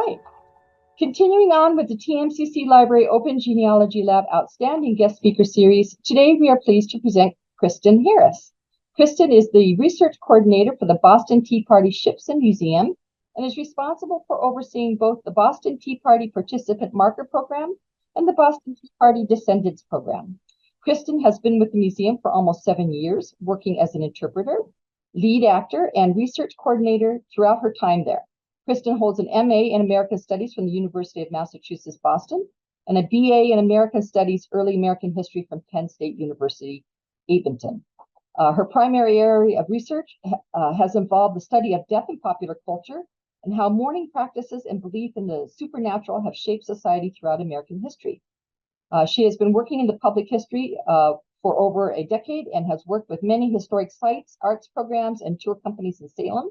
right. Continuing on with the TMCC Library Open Genealogy Lab Outstanding Guest Speaker Series, today we are pleased to present Kristin Harris. Kristin is the research coordinator for the Boston Tea Party Ships and Museum and is responsible for overseeing both the Boston Tea Party Participant Marker Program and the Boston Tea Party Descendants Program. Kristin has been with the museum for almost 7 years, working as an interpreter, lead actor, and research coordinator throughout her time there. Kristin holds an MA in American Studies from the University of Massachusetts, Boston, and a BA in American Studies, Early American History from Penn State University, Abington. Her primary area of research has involved the study of death in popular culture and how mourning practices and belief in the supernatural have shaped society throughout American history. She has been working in the public history for over a decade and has worked with many historic sites, arts programs, and tour companies in Salem,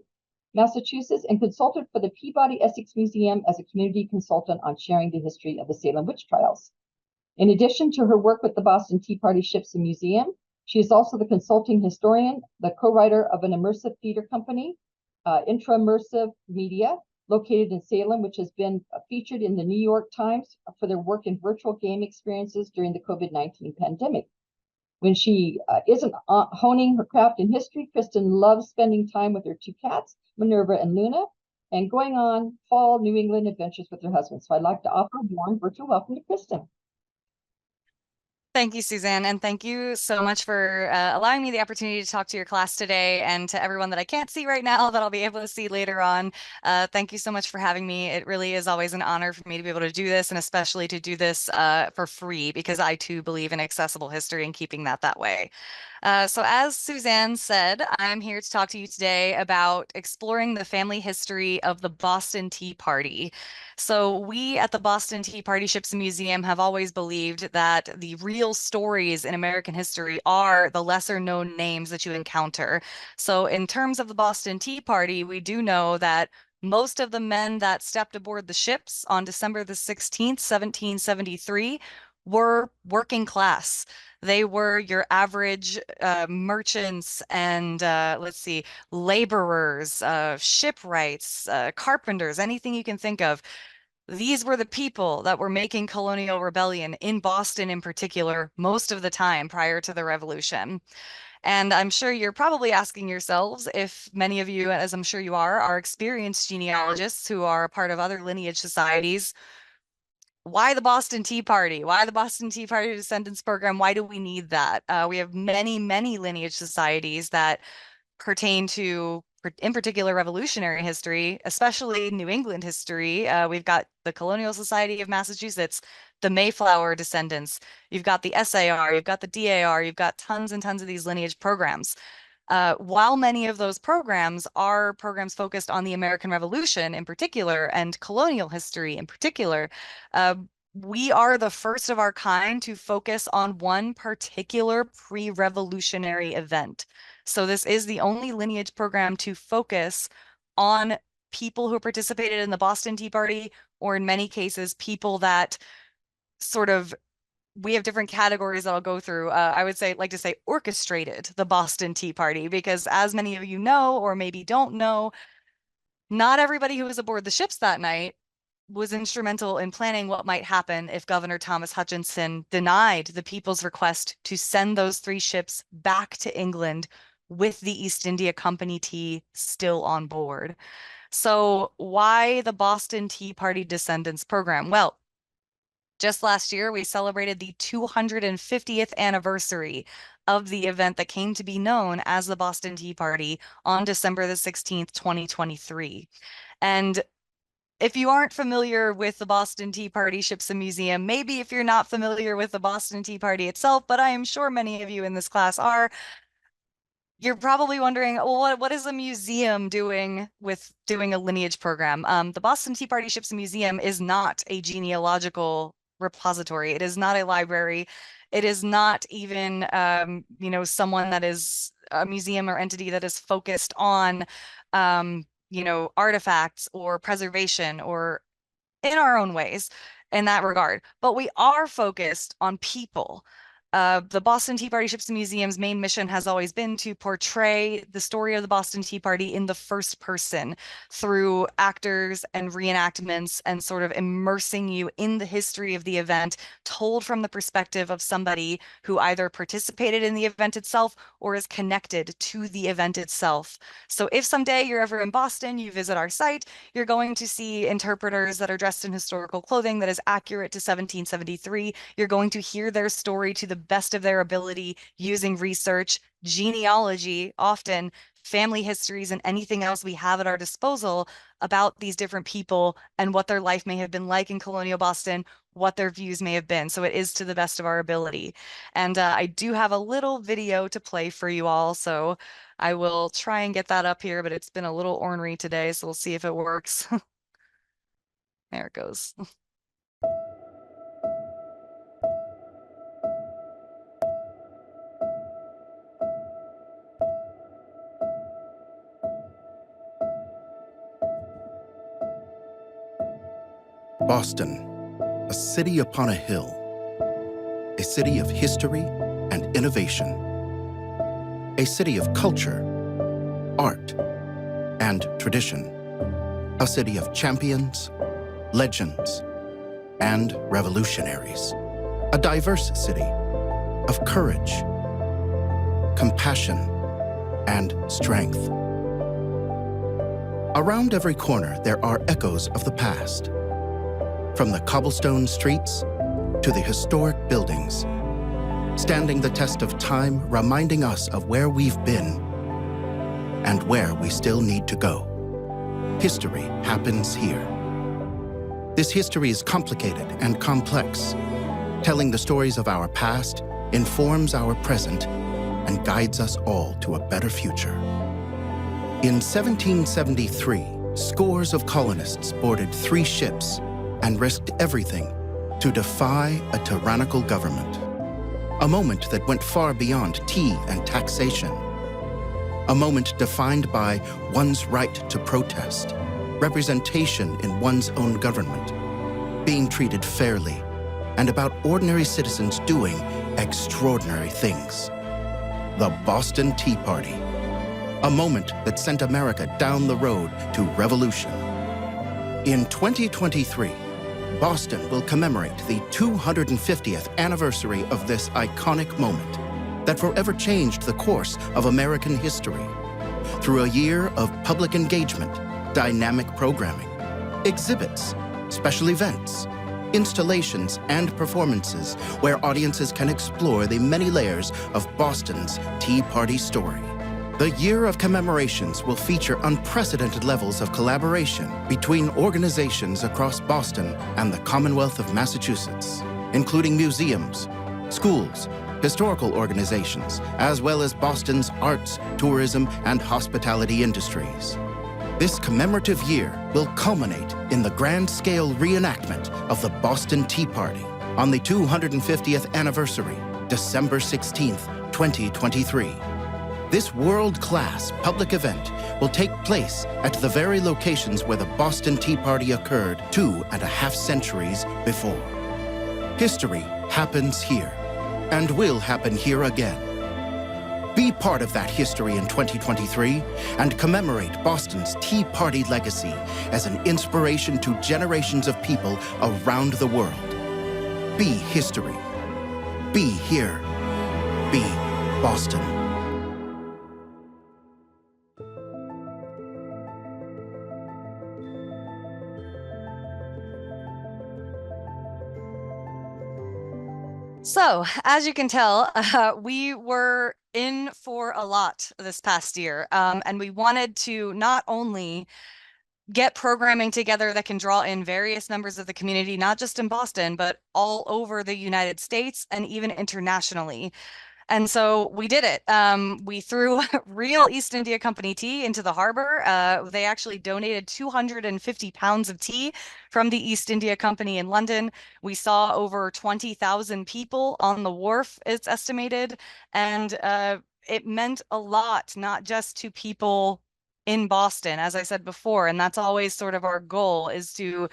Massachusetts, and consulted for the Peabody Essex Museum as a community consultant on sharing the history of the Salem witch trials. In addition to her work with the Boston Tea Party Ships and Museum, she is also the consulting historian, the co-writer of an immersive theater company, Intraimmersive Media, located in Salem, which has been featured in the New York Times for their work in virtual game experiences during the COVID-19 pandemic. When she isn't honing her craft in history, Kristin loves spending time with her 2 cats, Minerva and Luna, and going on fall New England adventures with her husband. So I'd like to offer a warm virtual welcome to Kristin. Thank you, Suzanne, and thank you so much for allowing me the opportunity to talk to your class today, and to everyone that I can't see right now that I'll be able to see later on. Thank you so much for having me. It really is always an honor for me to be able to do this, and especially to do this for free, because I too believe in accessible history and keeping that way. So as Suzanne said, I'm here to talk to you today about exploring the family history of the Boston Tea Party. So we at the Boston Tea Party Ships and Museum have always believed that the real stories in American history are the lesser known names that you encounter. So in terms of the Boston Tea Party, we do know that most of the men that stepped aboard the ships on December the 16th, 1773, were working class. They were your average merchants and laborers, shipwrights, carpenters, anything you can think of. These were the people that were making colonial rebellion in Boston in particular most of the time prior to the Revolution. And I'm sure you're probably asking yourselves, if many of you, as I'm sure you are experienced genealogists who are a part of other lineage societies, why the Boston Tea Party? Why the Boston Tea Party Descendants Program? Why do we need that? We have many lineage societies that pertain to, in particular, Revolutionary history, especially New England history. We've got the Colonial Society of Massachusetts, the Mayflower descendants. You've got the SAR, you've got the DAR, you've got tons and tons of these lineage programs. While many of those programs are programs focused on the American Revolution in particular and colonial history in particular, we are the first of our kind to focus on one particular pre-revolutionary event. So this is the only lineage program to focus on people who participated in the Boston Tea Party, or in many cases, people that we have different categories that I'll go through. I would like to say orchestrated the Boston Tea Party, because as many of you know, or maybe don't know, not everybody who was aboard the ships that night was instrumental in planning what might happen if Governor Thomas Hutchinson denied the people's request to send those 3 ships back to England with the East India Company tea still on board. So why the Boston Tea Party Descendants Program? Well, just last year, we celebrated the 250th anniversary of the event that came to be known as the Boston Tea Party on December the 16th, 2023. And if you aren't familiar with the Boston Tea Party Ships and Museum, maybe if you're not familiar with the Boston Tea Party itself, but I am sure many of you in this class are, you're probably wondering, well, what is a museum doing with doing a lineage program? The Boston Tea Party Ships and Museum is not a genealogical repository. It is not a library. It is not even, someone that is a museum or entity that is focused on, artifacts or preservation, or in our own ways in that regard. But we are focused on people. The Boston Tea Party Ships and Museum's main mission has always been to portray the story of the Boston Tea Party in the first person through actors and reenactments and sort of immersing you in the history of the event, told from the perspective of somebody who either participated in the event itself or is connected to the event itself. So if someday you're ever in Boston, you visit our site, you're going to see interpreters that are dressed in historical clothing that is accurate to 1773. You're going to hear their story to the best of their ability using research, genealogy, often family histories, and anything else we have at our disposal about these different people and what their life may have been like in colonial Boston, what their views may have been. So it is to the best of our ability. And I do have a little video to play for you all. So I will try and get that up here, but it's been a little ornery today. So we'll see if it works. There it goes. Boston, a city upon a hill, a city of history and innovation, a city of culture, art, and tradition, a city of champions, legends, and revolutionaries, a diverse city of courage, compassion, and strength. Around every corner, there are echoes of the past. From the cobblestone streets to the historic buildings, standing the test of time, reminding us of where we've been and where we still need to go. History happens here. This history is complicated and complex. Telling the stories of our past informs our present and guides us all to a better future. In 1773, scores of colonists boarded 3 ships and risked everything to defy a tyrannical government. A moment that went far beyond tea and taxation. A moment defined by one's right to protest, representation in one's own government, being treated fairly, and about ordinary citizens doing extraordinary things. The Boston Tea Party. A moment that sent America down the road to revolution. In 2023, Boston will commemorate the 250th anniversary of this iconic moment that forever changed the course of American history through a year of public engagement, dynamic programming, exhibits, special events, installations, and performances where audiences can explore the many layers of Boston's Tea Party story. The year of commemorations will feature unprecedented levels of collaboration between organizations across Boston and the Commonwealth of Massachusetts, including museums, schools, historical organizations, as well as Boston's arts, tourism, and hospitality industries. This commemorative year will culminate in the grand-scale reenactment of the Boston Tea Party on the 250th anniversary, December 16th, 2023. This world-class public event will take place at the very locations where the Boston Tea Party occurred 2.5 centuries before. History happens here, and will happen here again. Be part of that history in 2023 and commemorate Boston's Tea Party legacy as an inspiration to generations of people around the world. Be history. Be here. Be Boston. So, as you can tell, we were in for a lot this past year, and we wanted to not only get programming together that can draw in various members of the community, not just in Boston, but all over the United States and even internationally. And so we did it. We threw real East India Company tea into the harbor. They actually donated 250 pounds of tea from the East India Company in London. We saw over 20,000 people on the wharf, it's estimated. And it meant a lot, not just to people in Boston, as I said before. And that's always sort of our goal, is to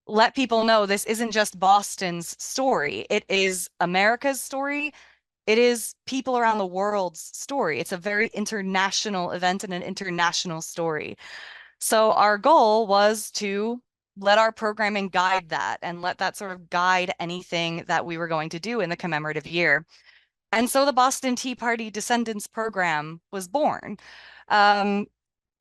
let people know this isn't just Boston's story. It is America's story. It is people around the world's story. It's a very international event and an international story. So our goal was to let our programming guide that and let that sort of guide anything that we were going to do in the commemorative year. And so the Boston Tea Party Descendants Program was born.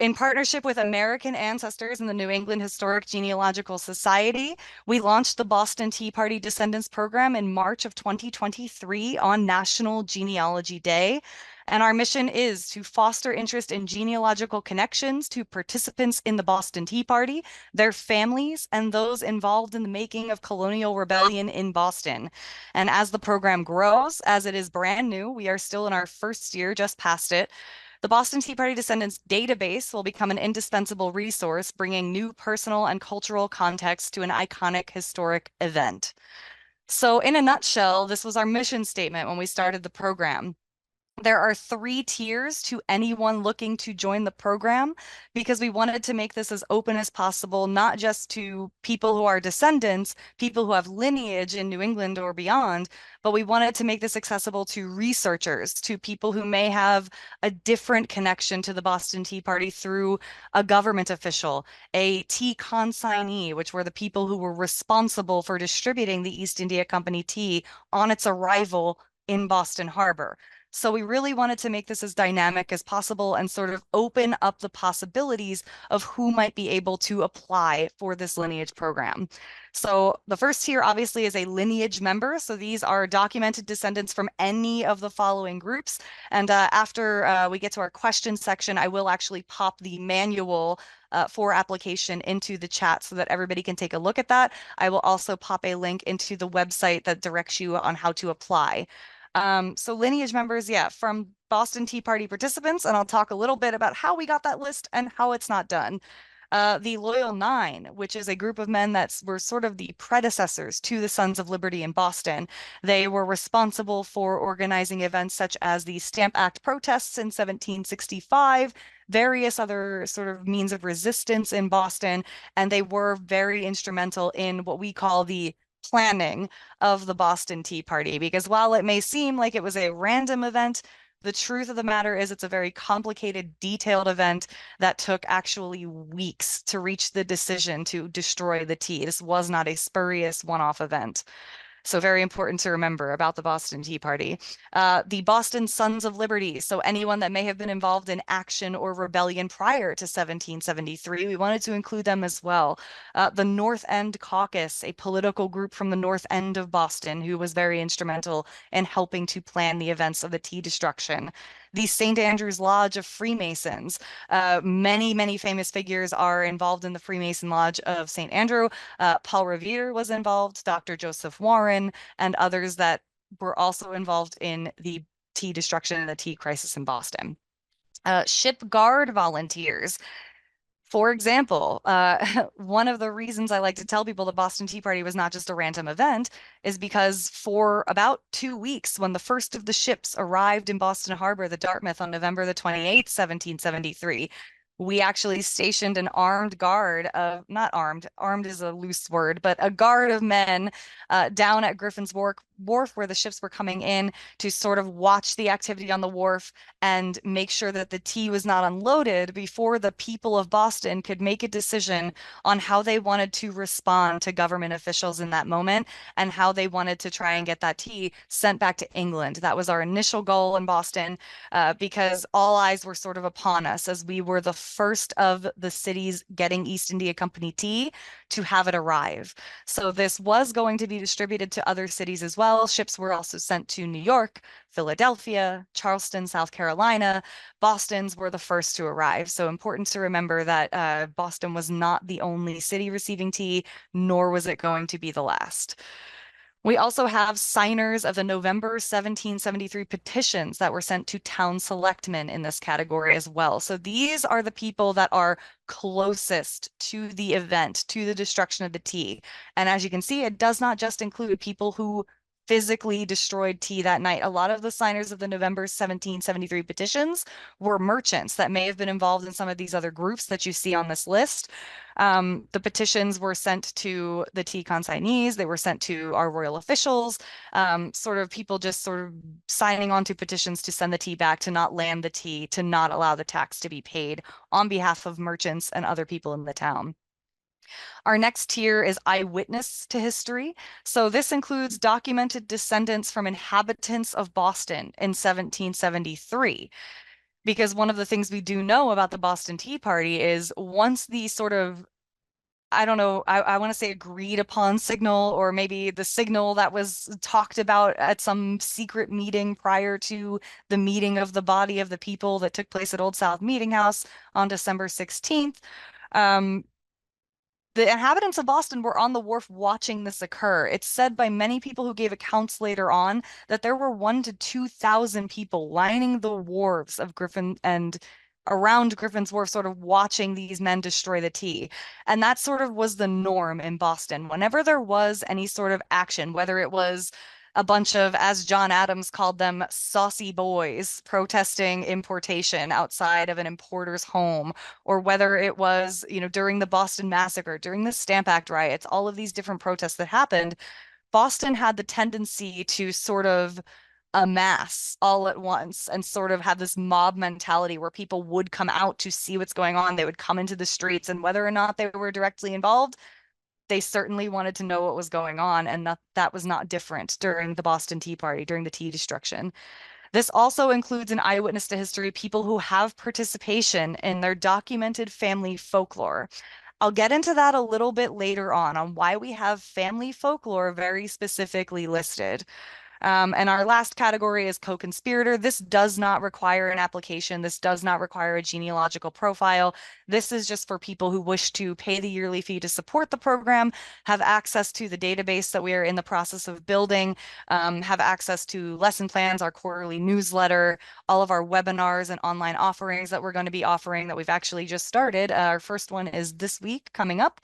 In partnership with American ancestors and the New England Historic Genealogical Society, we launched the Boston Tea Party Descendants Program in March of 2023 on National Genealogy Day. And our mission is to foster interest in genealogical connections to participants in the Boston Tea Party, their families, and those involved in the making of colonial rebellion in Boston. And as the program grows, as it is brand new, we are still in our first year, just past it, the Boston Tea Party Descendants database will become an indispensable resource, bringing new personal and cultural context to an iconic historic event. So in a nutshell, this was our mission statement when we started the program. There are 3 tiers to anyone looking to join the program because we wanted to make this as open as possible, not just to people who are descendants, people who have lineage in New England or beyond, but we wanted to make this accessible to researchers, to people who may have a different connection to the Boston Tea Party through a government official, a tea consignee, which were the people who were responsible for distributing the East India Company tea on its arrival in Boston Harbor. So we really wanted to make this as dynamic as possible and sort of open up the possibilities of who might be able to apply for this lineage program. So the first tier obviously is a lineage member. So these are documented descendants from any of the following groups. And after we get to our question section, I will actually pop the manual for application into the chat so that everybody can take a look at that. I will also pop a link into the website that directs you on how to apply. So lineage members, yeah, from Boston Tea Party participants, and I'll talk a little bit about how we got that list and how it's not done. The Loyal 9, which is a group of men that were sort of the predecessors to the Sons of Liberty in Boston. They were responsible for organizing events such as the Stamp Act protests in 1765, various other sort of means of resistance in Boston, and they were very instrumental in what we call the planning of the Boston Tea Party, because while it may seem like it was a random event, the truth of the matter is it's a very complicated, detailed event that took actually weeks to reach the decision to destroy the tea. This was not a spurious one-off event. So very important to remember about the Boston Tea Party. The Boston Sons of Liberty. So anyone that may have been involved in action or rebellion prior to 1773, we wanted to include them as well. The North End Caucus, a political group from the North End of Boston who was very instrumental in helping to plan the events of the tea destruction. The St. Andrew's Lodge of Freemasons. Many famous figures are involved in the Freemason Lodge of St. Andrew. Paul Revere was involved, Dr. Joseph Warren, and others that were also involved in the tea destruction and the tea crisis in Boston. Ship Guard volunteers. For example, one of the reasons I like to tell people the Boston Tea Party was not just a random event is because for about 2 weeks, when the first of the ships arrived in Boston Harbor, the Dartmouth, on November the 28th, 1773, we actually stationed an armed guard of, not armed is a loose word, but a guard of men down at Griffin's Wharf where the ships were coming in to sort of watch the activity on the wharf and make sure that the tea was not unloaded before the people of Boston could make a decision on how they wanted to respond to government officials in that moment and how they wanted to try and get that tea sent back to England. That was our initial goal in Boston because all eyes were sort of upon us as we were the first of the cities getting East India Company tea to have it arrive. So this was going to be distributed to other cities as well. Ships were also sent to New York, Philadelphia, Charleston, South Carolina. Boston's were the first to arrive. So important to remember that Boston was not the only city receiving tea, nor was it going to be the last. We also have signers of the November 1773 petitions that were sent to town selectmen in this category as well. So these are the people that are closest to the event, to the destruction of the tea. And as you can see, it does not just include people who physically destroyed tea that night. A lot of the signers of the November 1773 petitions were merchants that may have been involved in some of these other groups that you see on this list. The petitions were sent to the tea consignees, they were sent to our royal officials, sort of people just sort of signing on to petitions to send the tea back, to not land the tea, to not allow the tax to be paid on behalf of merchants and other people in the town. Our next tier is eyewitness to history. So this includes documented descendants from inhabitants of Boston in 1773. Because one of the things we do know about the Boston Tea Party is once the sort of, I don't know, I want to say agreed upon signal, or maybe the signal that was talked about at some secret meeting prior to the meeting of the body of the people that took place at Old South Meeting House on December 16th. The inhabitants of Boston were on the wharf watching this occur. It's said by many people who gave accounts later on that there were 1,000 to 2,000 people lining the wharves of Griffin and around Griffin's Wharf, sort of watching these men destroy the tea. And that sort of was the norm in Boston. Whenever there was any sort of action, whether it was a bunch of, as John Adams called them, saucy boys protesting importation outside of an importer's home, or whether it was, during the Boston Massacre, during the Stamp Act riots, all of these different protests that happened, Boston had the tendency to sort of amass all at once and sort of have this mob mentality where people would come out to see what's going on. They would come into the streets, and whether or not they were directly involved, they certainly wanted to know what was going on, and that was not different during the Boston Tea Party, during the tea destruction. This also includes an eyewitness to history, people who have participation in their documented family folklore. I'll get into that a little bit later on why we have family folklore very specifically listed. And our last category is co-conspirator. This does not require an application. This does not require a genealogical profile. This is just for people who wish to pay the yearly fee to support the program, have access to the database that we are in the process of building, have access to lesson plans, our quarterly newsletter, all of our webinars and online offerings that we're going to be offering that we've actually just started. Our first one is this week coming up.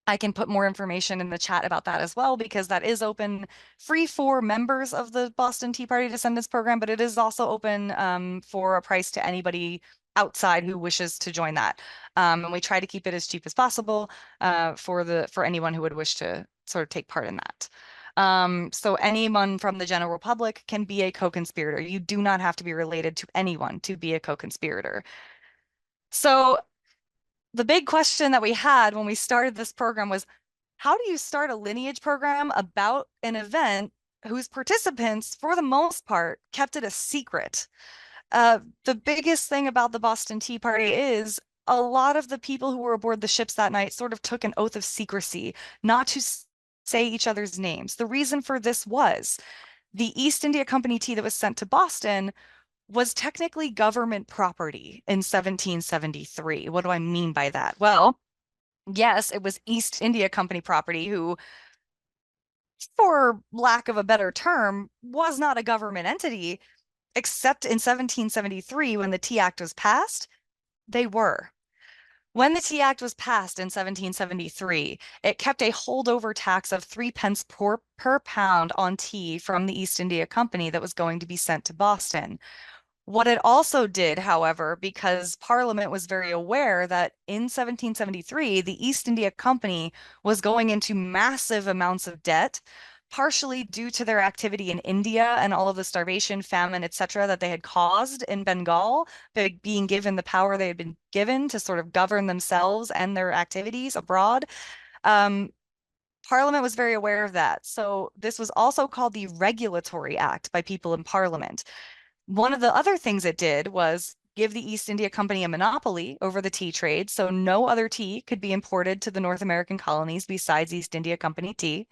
I can put more information in the chat about that as well, because that is open free for members of the Boston Tea Party Descendants Program, but it is also open for a price to anybody outside who wishes to join that. And we try to keep it as cheap as possible for anyone who would wish to sort of take part in that. So anyone from the general public can be a co-conspirator. You do not have to be related to anyone to be a co-conspirator. So the big question that we had when we started this program was, how do you start a lineage program about an event whose participants, for the most part, kept it a secret? The biggest thing about the Boston Tea Party is a lot of the people who were aboard the ships that night sort of took an oath of secrecy, not to say each other's names. The reason for this was the East India Company tea that was sent to Boston was technically government property in 1773. What do I mean by that? Well, yes, it was East India Company property, who, for lack of a better term, was not a government entity, except in 1773 when the Tea Act was passed, they were. When the Tea Act was passed in 1773, it kept a holdover tax of 3 pence per pound on tea from the East India Company that was going to be sent to Boston. What it also did, however, because Parliament was very aware that in 1773, the East India Company was going into massive amounts of debt, partially due to their activity in India and all of the starvation, famine, etc., that they had caused in Bengal, being given the power they had been given to sort of govern themselves and their activities abroad. Parliament was very aware of that. So this was also called the Regulatory Act by people in Parliament. One of the other things it did was give the East India Company a monopoly over the tea trade, so no other tea could be imported to the North American colonies besides East India Company tea.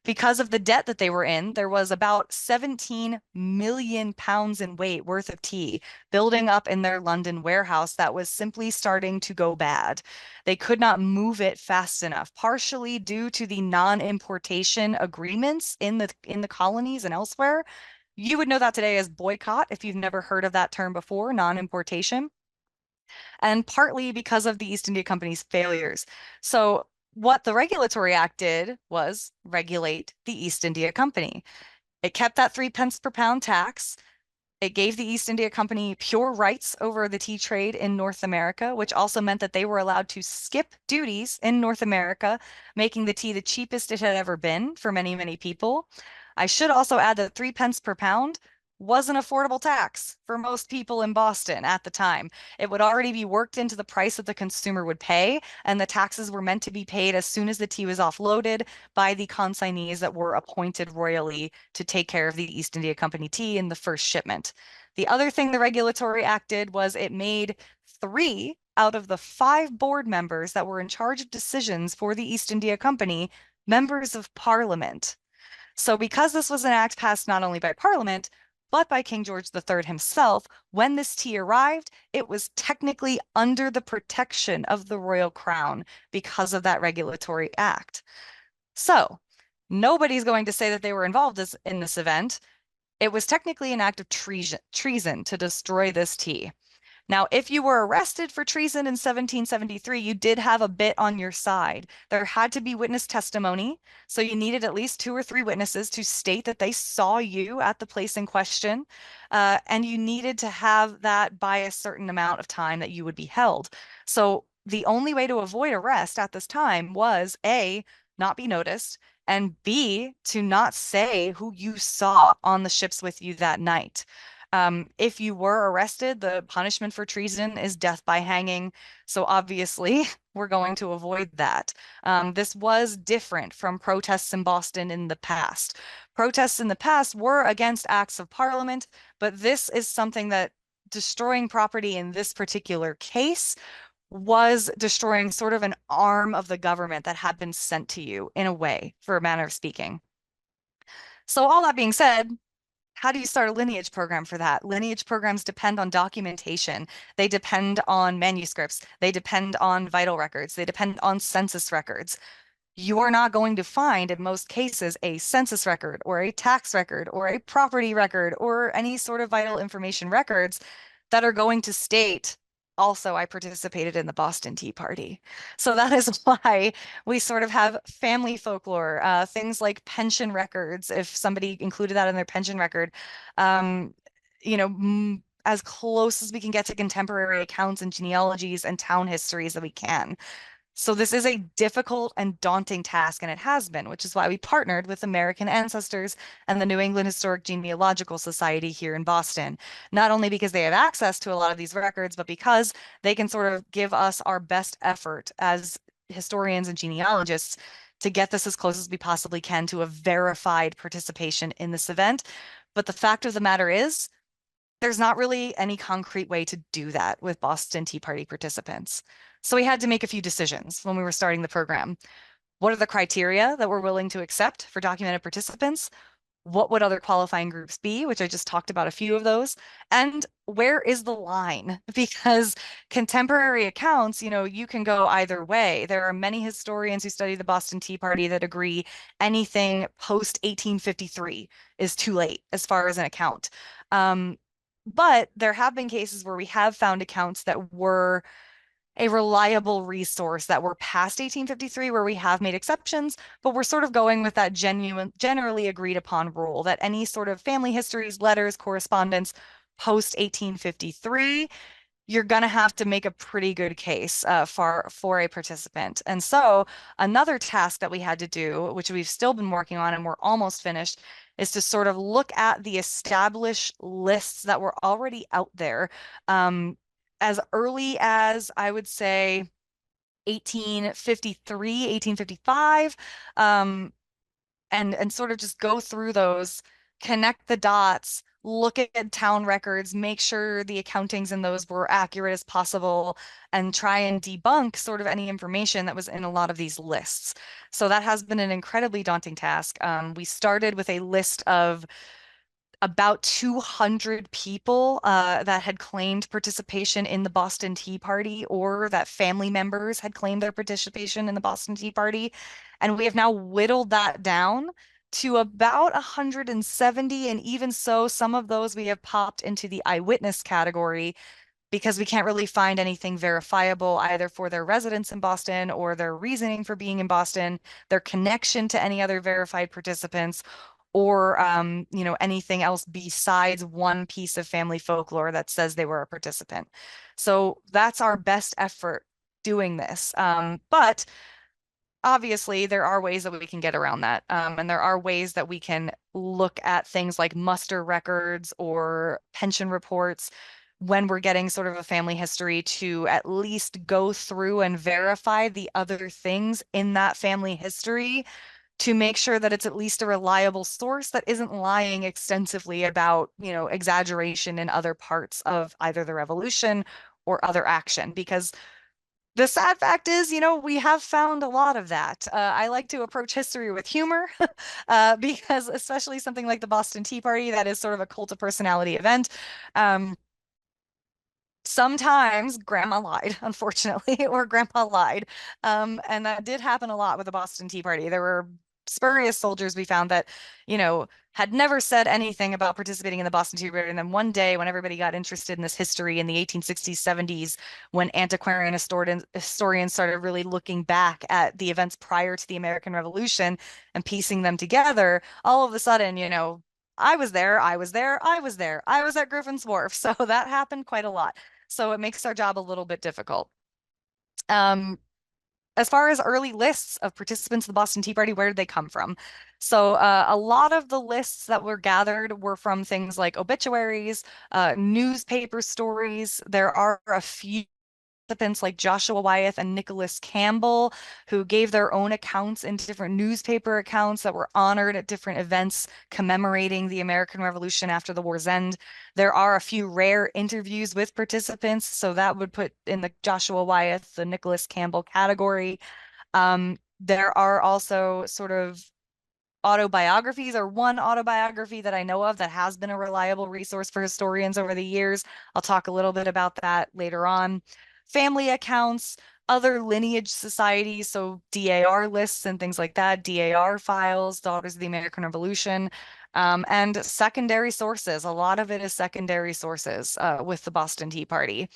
Because of the debt that they were in, there was about 17 million pounds in weight worth of tea building up in their London warehouse that was simply starting to go bad. They could not move it fast enough, partially due to the non-importation agreements in the colonies and elsewhere. You would know that today as boycott if you've never heard of that term before, non-importation, and partly because of the East India Company's failures. So what the Regulatory Act did was regulate the East India Company. It kept that 3 pence per pound tax. It gave the East India Company pure rights over the tea trade in North America, which also meant that they were allowed to skip duties in North America, making the tea the cheapest it had ever been for many, many people. I should also add that 3 pence per pound was an affordable tax for most people in Boston at the time. It would already be worked into the price that the consumer would pay, and the taxes were meant to be paid as soon as the tea was offloaded by the consignees that were appointed royally to take care of the East India Company tea in the first shipment. The other thing the Regulatory Act did was it made 3 out of the 5 board members that were in charge of decisions for the East India Company members of Parliament. So because this was an act passed not only by Parliament, but by King George III himself, when this tea arrived, it was technically under the protection of the royal crown because of that Regulatory Act. So nobody's going to say that they were involved in this event. It was technically an act of treason to destroy this tea. Now, if you were arrested for treason in 1773, you did have a bit on your side. There had to be witness testimony, so you needed at least 2 or 3 witnesses to state that they saw you at the place in question, and you needed to have that by a certain amount of time that you would be held. So the only way to avoid arrest at this time was A, not be noticed, and B, to not say who you saw on the ships with you that night. If you were arrested, the punishment for treason is death by hanging. So obviously, we're going to avoid that. This was different from protests in Boston in the past. Protests in the past were against acts of Parliament, but this is something that destroying property in this particular case was destroying sort of an arm of the government that had been sent to you in a way, for a manner of speaking. So all that being said, how do you start a lineage program for that? Lineage programs depend on documentation. They depend on manuscripts. They depend on vital records. They depend on census records. You're not going to find, in most cases, a census record or a tax record or a property record or any sort of vital information records that are going to state, also, I participated in the Boston Tea Party. So that is why we sort of have family folklore, things like pension records, if somebody included that in their pension record, you know, as close as we can get to contemporary accounts and genealogies and town histories that we can. So this is a difficult and daunting task, and it has been, which is why we partnered with American Ancestors and the New England Historic Genealogical Society here in Boston, not only because they have access to a lot of these records, but because they can sort of give us our best effort as historians and genealogists to get this as close as we possibly can to a verified participation in this event. But the fact of the matter is, there's not really any concrete way to do that with Boston Tea Party participants. So we had to make a few decisions when we were starting the program. What are the criteria that we're willing to accept for documented participants? What would other qualifying groups be, which I just talked about a few of those? And where is the line? Because contemporary accounts, you know, you can go either way. There are many historians who study the Boston Tea Party that agree anything post 1853 is too late as far as an account. But there have been cases where we have found accounts that were a reliable resource that were past 1853 where we have made exceptions, but we're sort of going with that generally agreed upon rule that any sort of family histories, letters, correspondence post 1853, you're going to have to make a pretty good case for a participant. And so another task that we had to do, which we've still been working on and we're almost finished, is to sort of look at the established lists that were already out there as early as, I would say, 1853, 1855, and sort of just go through those, connect the dots, look at town records, make sure the accountings in those were accurate as possible, and try and debunk sort of any information that was in a lot of these lists. So that has been an incredibly daunting task. We started with a list of about 200 people that had claimed participation in the Boston Tea Party, or that family members had claimed their participation in the Boston Tea Party. And we have now whittled that down to about 170. And even so, some of those we have popped into the eyewitness category because we can't really find anything verifiable either for their residence in Boston or their reasoning for being in Boston, their connection to any other verified participants, or anything else besides one piece of family folklore that says they were a participant. So that's our best effort doing this. But obviously, there are ways that we can get around that. And there are ways that we can look at things like muster records or pension reports when we're getting sort of a family history to at least go through and verify the other things in that family history to make sure that it's at least a reliable source that isn't lying extensively about, exaggeration in other parts of either the revolution or other action. Because the sad fact is, we have found a lot of that. I like to approach history with humor because especially something like the Boston Tea Party, that is sort of a cult of personality event. Sometimes grandma lied, unfortunately, or grandpa lied. And that did happen a lot with the Boston Tea Party. There were spurious soldiers we found that, had never said anything about participating in the Boston Tea Party. And then one day when everybody got interested in this history in the 1860s, 70s, when antiquarian historians started really looking back at the events prior to the American Revolution and piecing them together, all of a sudden, I was there, I was there, I was there, I was at Griffin's Wharf. So that happened quite a lot. So it makes our job a little bit difficult. As far as early lists of participants in the Boston Tea Party, where did they come from? So a lot of the lists that were gathered were from things like obituaries, newspaper stories. There are a few participants like Joshua Wyeth and Nicholas Campbell, who gave their own accounts in different newspaper accounts that were honored at different events commemorating the American Revolution after the war's end. There are a few rare interviews with participants, so that would put in the Joshua Wyeth, the Nicholas Campbell category. There are also sort of autobiographies, or one autobiography that I know of that has been a reliable resource for historians over the years. I'll talk a little bit about that later on. Family accounts, other lineage societies, so DAR lists and things like that, DAR files, Daughters of the American Revolution, and secondary sources. A lot of it is secondary sources with the Boston Tea Party.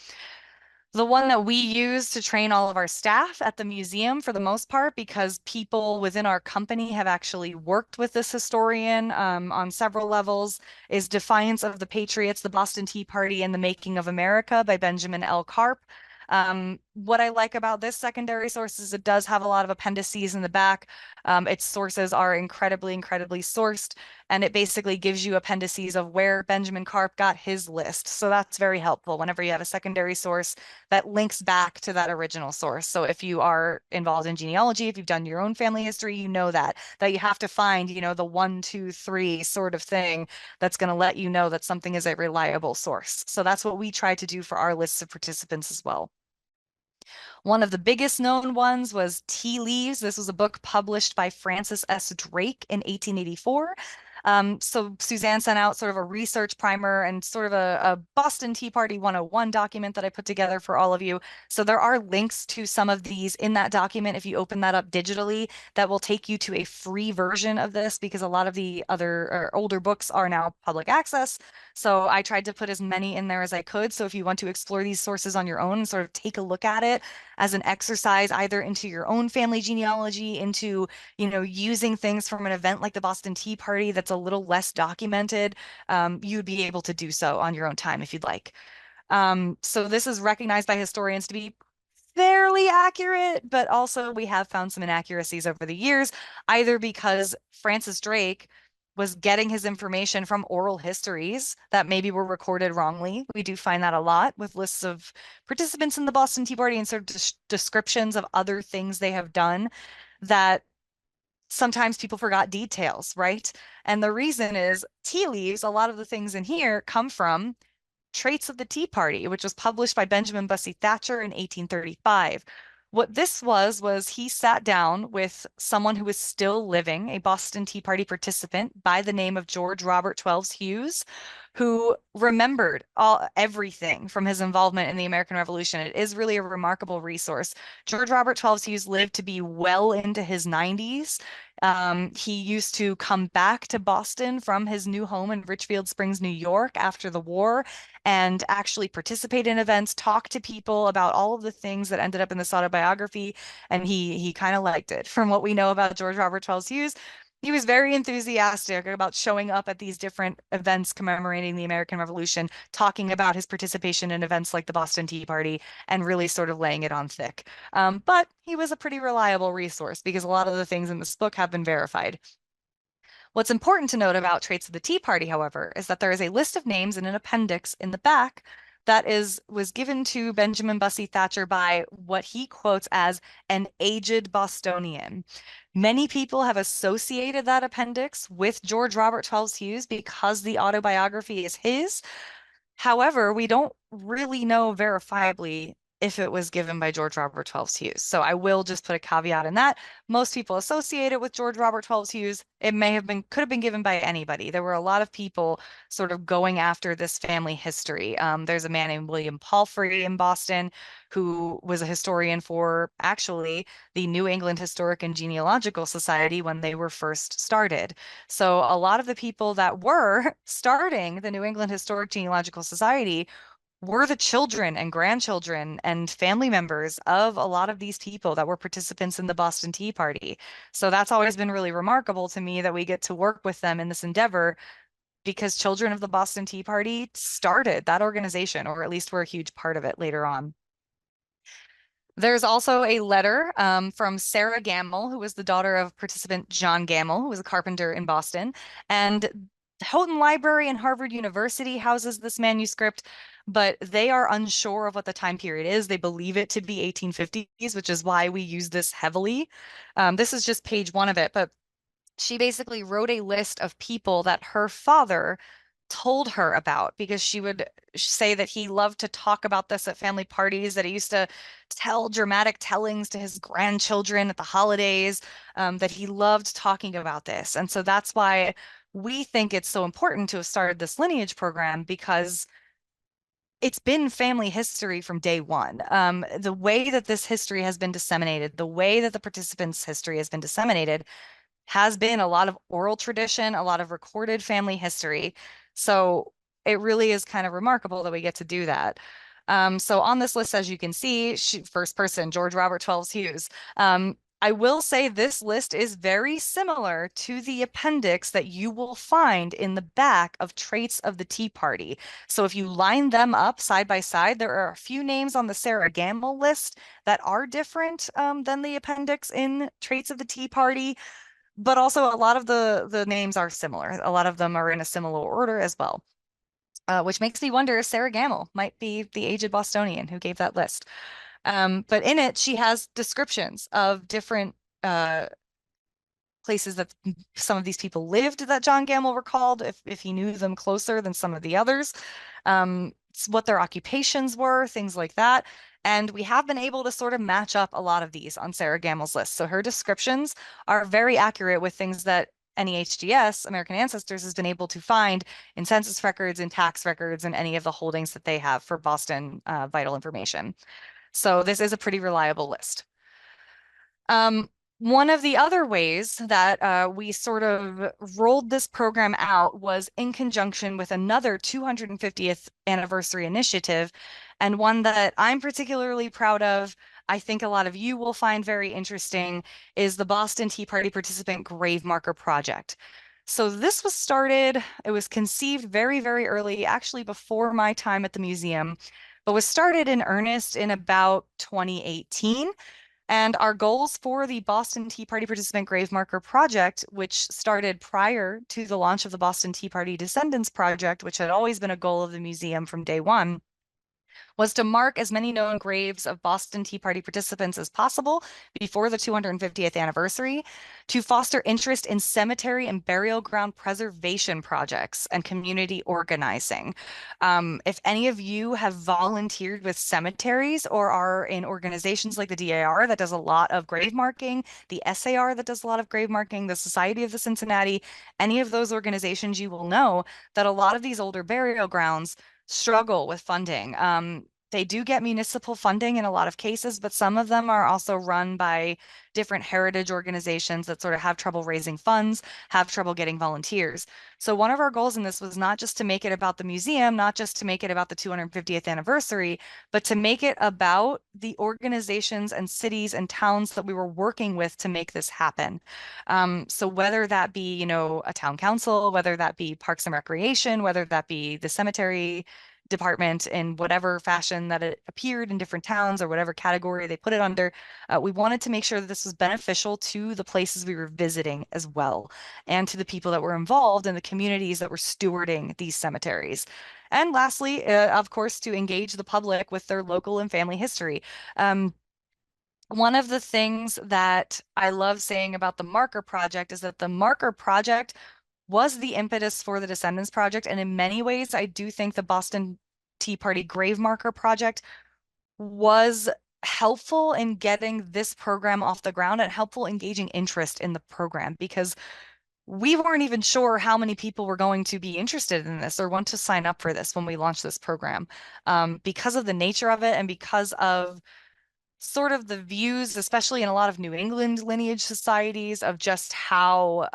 The one that we use to train all of our staff at the museum for the most part, because people within our company have actually worked with this historian on several levels, is Defiance of the Patriots, the Boston Tea Party and the Making of America by Benjamin L. Karp. What I like about this secondary source is it does have a lot of appendices in the back. Its sources are incredibly sourced, and it basically gives you appendices of where Benjamin Karp got his list. So that's very helpful whenever you have a secondary source that links back to that original source. So if you are involved in genealogy, if you've done your own family history, you know that you have to find, the 1, 2, 3 sort of thing that's going to let you know that something is a reliable source. So that's what we try to do for our lists of participants as well. One of the biggest known ones was Tea Leaves. This was a book published by Francis S. Drake in 1884. So Suzanne sent out sort of a research primer and sort of a Boston Tea Party 101 document that I put together for all of you. So there are links to some of these in that document if you open that up digitally, that will take you to a free version of this, because a lot of the other or older books are now public access. So I tried to put as many in there as I could. So if you want to explore these sources on your own and sort of take a look at it as an exercise, either into your own family genealogy, into, using things from an event like the Boston Tea Party that's a little less documented, you'd be able to do so on your own time if you'd like. So this is recognized by historians to be fairly accurate, but also we have found some inaccuracies over the years, either because Francis Drake was getting his information from oral histories that maybe were recorded wrongly. We do find that a lot with lists of participants in the Boston Tea Party and sort of descriptions of other things they have done, that sometimes people forgot details, right? And the reason is Tea Leaves, a lot of the things in here come from Traits of the Tea Party, which was published by Benjamin Bussey Thatcher in 1835. What this was he sat down with someone who was still living, a Boston Tea Party participant by the name of George Robert Twelves Hughes, who remembered everything from his involvement in the American Revolution. It is really a remarkable resource. George Robert Twelves Hughes lived to be well into his 90s. He used to come back to Boston from his new home in Richfield Springs, New York after the war and actually participate in events, talk to people about all of the things that ended up in this autobiography. And he kind of liked it. From what we know about George Robert Twelves Hughes, he was very enthusiastic about showing up at these different events commemorating the American Revolution, talking about his participation in events like the Boston Tea Party, and really sort of laying it on thick. But he was a pretty reliable resource because a lot of the things in this book have been verified. What's important to note about Traits of the Tea Party, however, is that there is a list of names in an appendix in the back that was given to Benjamin Bussey Thatcher by what he quotes as an aged Bostonian. Many people have associated that appendix with George Robert Twelves Hughes because the autobiography is his. However, we don't really know verifiably if it was given by George Robert Twelves Hughes. So I will just put a caveat in that. Most people associate it with George Robert Twelves Hughes. It could have been given by anybody. There were a lot of people sort of going after this family history. There's a man named William Palfrey in Boston who was a historian for actually the New England Historic and Genealogical Society when they were first started. So a lot of the people that were starting the New England Historic Genealogical Society were the children and grandchildren and family members of a lot of these people that were participants in the Boston Tea Party. So that's always been really remarkable to me that we get to work with them in this endeavor because children of the Boston Tea Party started that organization, or at least were a huge part of it later on. There's also a letter from Sarah Gamble, who was the daughter of participant John Gamble, who was a carpenter in Boston. And Houghton Library and Harvard University houses this manuscript, but they are unsure of what the time period is. They believe it to be 1850s, which is why we use this heavily. This is just page 1 of it, but she basically wrote a list of people that her father told her about because she would say that he loved to talk about this at family parties, that he used to tell dramatic tellings to his grandchildren at the holidays, that he loved talking about this. And so that's why we think it's so important to have started this lineage program, because it's been family history from day one. The way that this history has been disseminated, the way that the participants' history has been disseminated, has been a lot of oral tradition, a lot of recorded family history. So it really is kind of remarkable that we get to do that. So on this list, as you can see, first person, George Robert Twelves Hughes. I will say this list is very similar to the appendix that you will find in the back of Traits of the Tea Party. So if you line them up side by side, there are a few names on the Sarah Gamble list that are different than the appendix in Traits of the Tea Party. But also a lot of the names are similar. A lot of them are in a similar order as well, which makes me wonder if Sarah Gamble might be the aged Bostonian who gave that list. But in it, she has descriptions of different places that some of these people lived that John Gamble recalled, if he knew them closer than some of the others, what their occupations were, things like that. And we have been able to sort of match up a lot of these on Sarah Gamble's list. So her descriptions are very accurate with things that NEHGS, American Ancestors, has been able to find in census records, in tax records, and any of the holdings that they have for Boston vital information. So this is a pretty reliable list. One of the other ways that we sort of rolled this program out was in conjunction with another 250th anniversary initiative, and one that I'm particularly proud of, I think a lot of you will find very interesting, is the Boston Tea Party Participant Grave Marker Project. So this was started, it was conceived very, very early, actually before my time at the museum, but was started in earnest in about 2018. And our goals for the Boston Tea Party Participant Grave Marker Project, which started prior to the launch of the Boston Tea Party Descendants Project, which had always been a goal of the museum from day one, was to mark as many known graves of Boston Tea Party participants as possible before the 250th anniversary, to foster interest in cemetery and burial ground preservation projects and community organizing. If any of you have volunteered with cemeteries or are in organizations like the DAR that does a lot of grave marking, the SAR that does a lot of grave marking, the Society of the Cincinnati, any of those organizations, you will know that a lot of these older burial grounds struggle with funding. They do get municipal funding in a lot of cases, but some of them are also run by different heritage organizations that sort of have trouble raising funds, have trouble getting volunteers. So one of our goals in this was not just to make it about the museum, not just to make it about the 250th anniversary, but to make it about the organizations and cities and towns that we were working with to make this happen. So whether that be, you know, a town council, whether that be Parks and Recreation, whether that be the cemetery department in whatever fashion that it appeared in different towns or whatever category they put it under, we wanted to make sure that this was beneficial to the places we were visiting as well, and to the people that were involved in the communities that were stewarding these cemeteries. And lastly, of course, to engage the public with their local and family history. One of the things that I love saying about the Marker Project is that the Marker Project was the impetus for the Descendants Project. And in many ways, I do think the Boston Tea Party Grave Marker Project was helpful in getting this program off the ground and helpful engaging interest in the program, because we weren't even sure how many people were going to be interested in this or want to sign up for this when we launched this program, because of the nature of it and because of sort of the views, especially in a lot of New England lineage societies, of just how,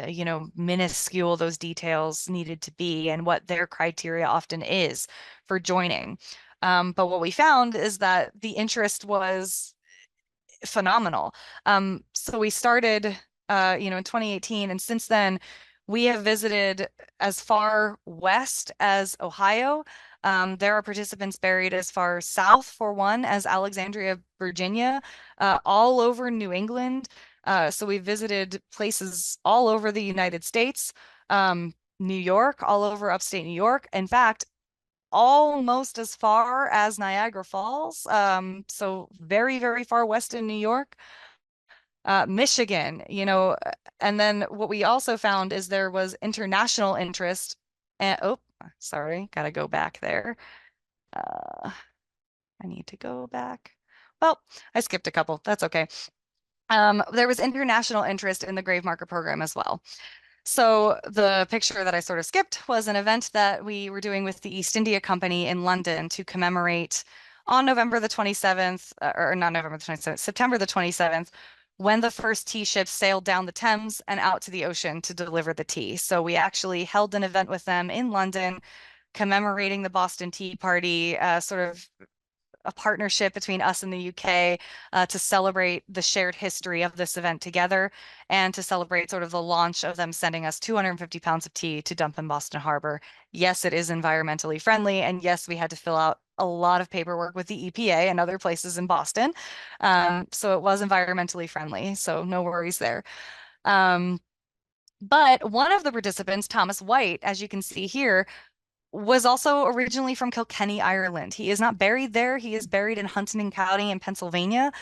you know, minuscule those details needed to be and what their criteria often is for joining. But what we found is that the interest was phenomenal. So we started, you know, in 2018, and since then we have visited as far west as Ohio. There are participants buried as far south, for one, as Alexandria, Virginia, all over New England. So we visited places all over the United States, New York, all over upstate New York. In fact, almost as far as Niagara Falls. So very, very far west in New York. Michigan, you know, and then what we also found is there was international interest. And oh, sorry, gotta go back there. I need to go back. Well, I skipped a couple. That's okay. There was international interest in the grave marker program as well. So the picture that I sort of skipped was an event that we were doing with the East India Company in London to commemorate on November the 27th, or not November the 27th, September the 27th, when the first tea ships sailed down the Thames and out to the ocean to deliver the tea. So we actually held an event with them in London commemorating the Boston Tea Party, sort of a partnership between us and the UK, to celebrate the shared history of this event together and to celebrate sort of the launch of them sending us 250 pounds of tea to dump in Boston Harbor. Yes, it is environmentally friendly. And yes, we had to fill out a lot of paperwork with the EPA and other places in Boston. So it was environmentally friendly. So no worries there. But one of the participants, Thomas White, as you can see here, was also originally from Kilkenny, Ireland. He is not buried there. He is buried in Huntingdon County in Pennsylvania.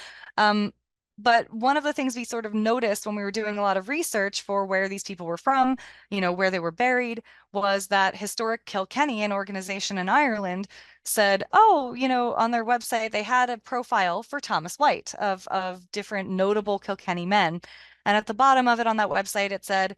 But one of the things we sort of noticed when we were doing a lot of research for where these people were from, you know, where they were buried, was that Historic Kilkenny, an organization in Ireland, said, oh, you know, on their website, they had a profile for Thomas White of different notable Kilkenny men. And at the bottom of it on that website, it said,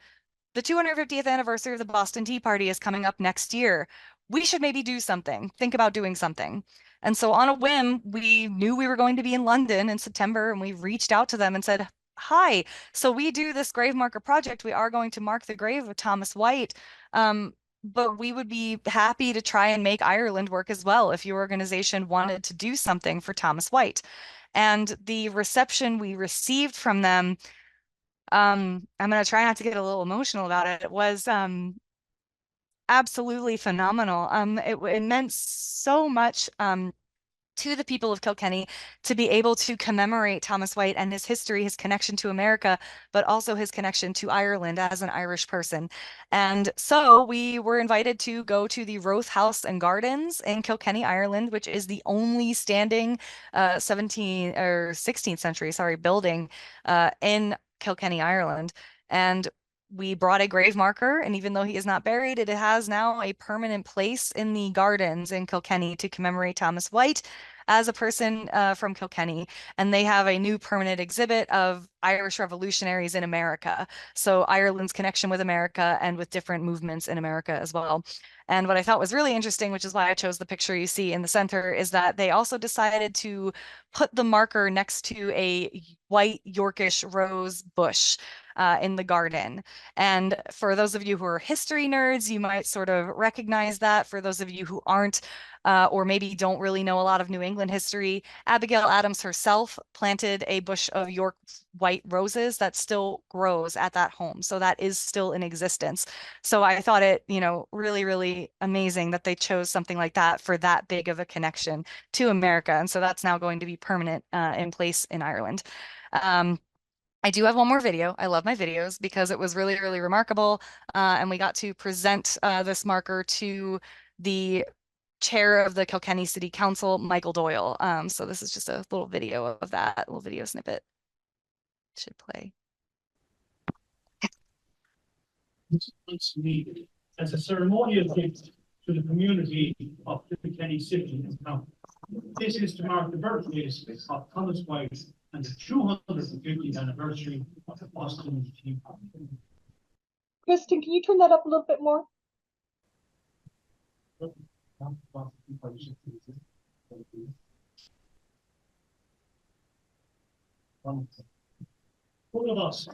the 250th anniversary of the Boston Tea Party is coming up next year. We should maybe do something, think about doing something. And so on a whim, we knew we were going to be in London in September, and we reached out to them and said, hi, so we do this grave marker project. We are going to mark the grave of Thomas White. But we would be happy to try and make Ireland work as well if your organization wanted to do something for Thomas White. And the reception we received from them, I'm going to try not to get a little emotional about it. It was absolutely phenomenal. It meant so much to the people of Kilkenny to be able to commemorate Thomas White and his history, his connection to America, but also his connection to Ireland as an Irish person. And so we were invited to go to the Rothe House and Gardens in Kilkenny, Ireland, which is the only standing 17th or 16th century, building in Kilkenny, Ireland. And we brought a grave marker, and even though he is not buried, it has now a permanent place in the gardens in Kilkenny to commemorate Thomas White as a person from Kilkenny. And they have a new permanent exhibit of Irish revolutionaries in America. So Ireland's connection with America and with different movements in America as well. And what I thought was really interesting, which is why I chose the picture you see in the center, is that they also decided to put the marker next to a white Yorkish rose bush in the garden. And for those of you who are history nerds, you might sort of recognize that. For those of you who aren't, or maybe don't really know a lot of New England history, Abigail Adams herself planted a bush of York white roses that still grows at that home. So that is still in existence. So I thought it, really, really amazing that they chose something like that for that big of a connection to America. And so that's now going to be permanent in place in Ireland. I do have one more video. I love my videos because it was really, really remarkable. And we got to present this marker to the chair of the Kilkenny City Council, Michael Doyle. So this is just a little video of that, little video snippet. It should play. It's needed as a ceremonial gift to the community of Kilkenny City and County. This is to mark the birthdays of Thomas White and the 250th anniversary of the Boston Tea Party. Kristin, can you turn that up a little bit more? All of us.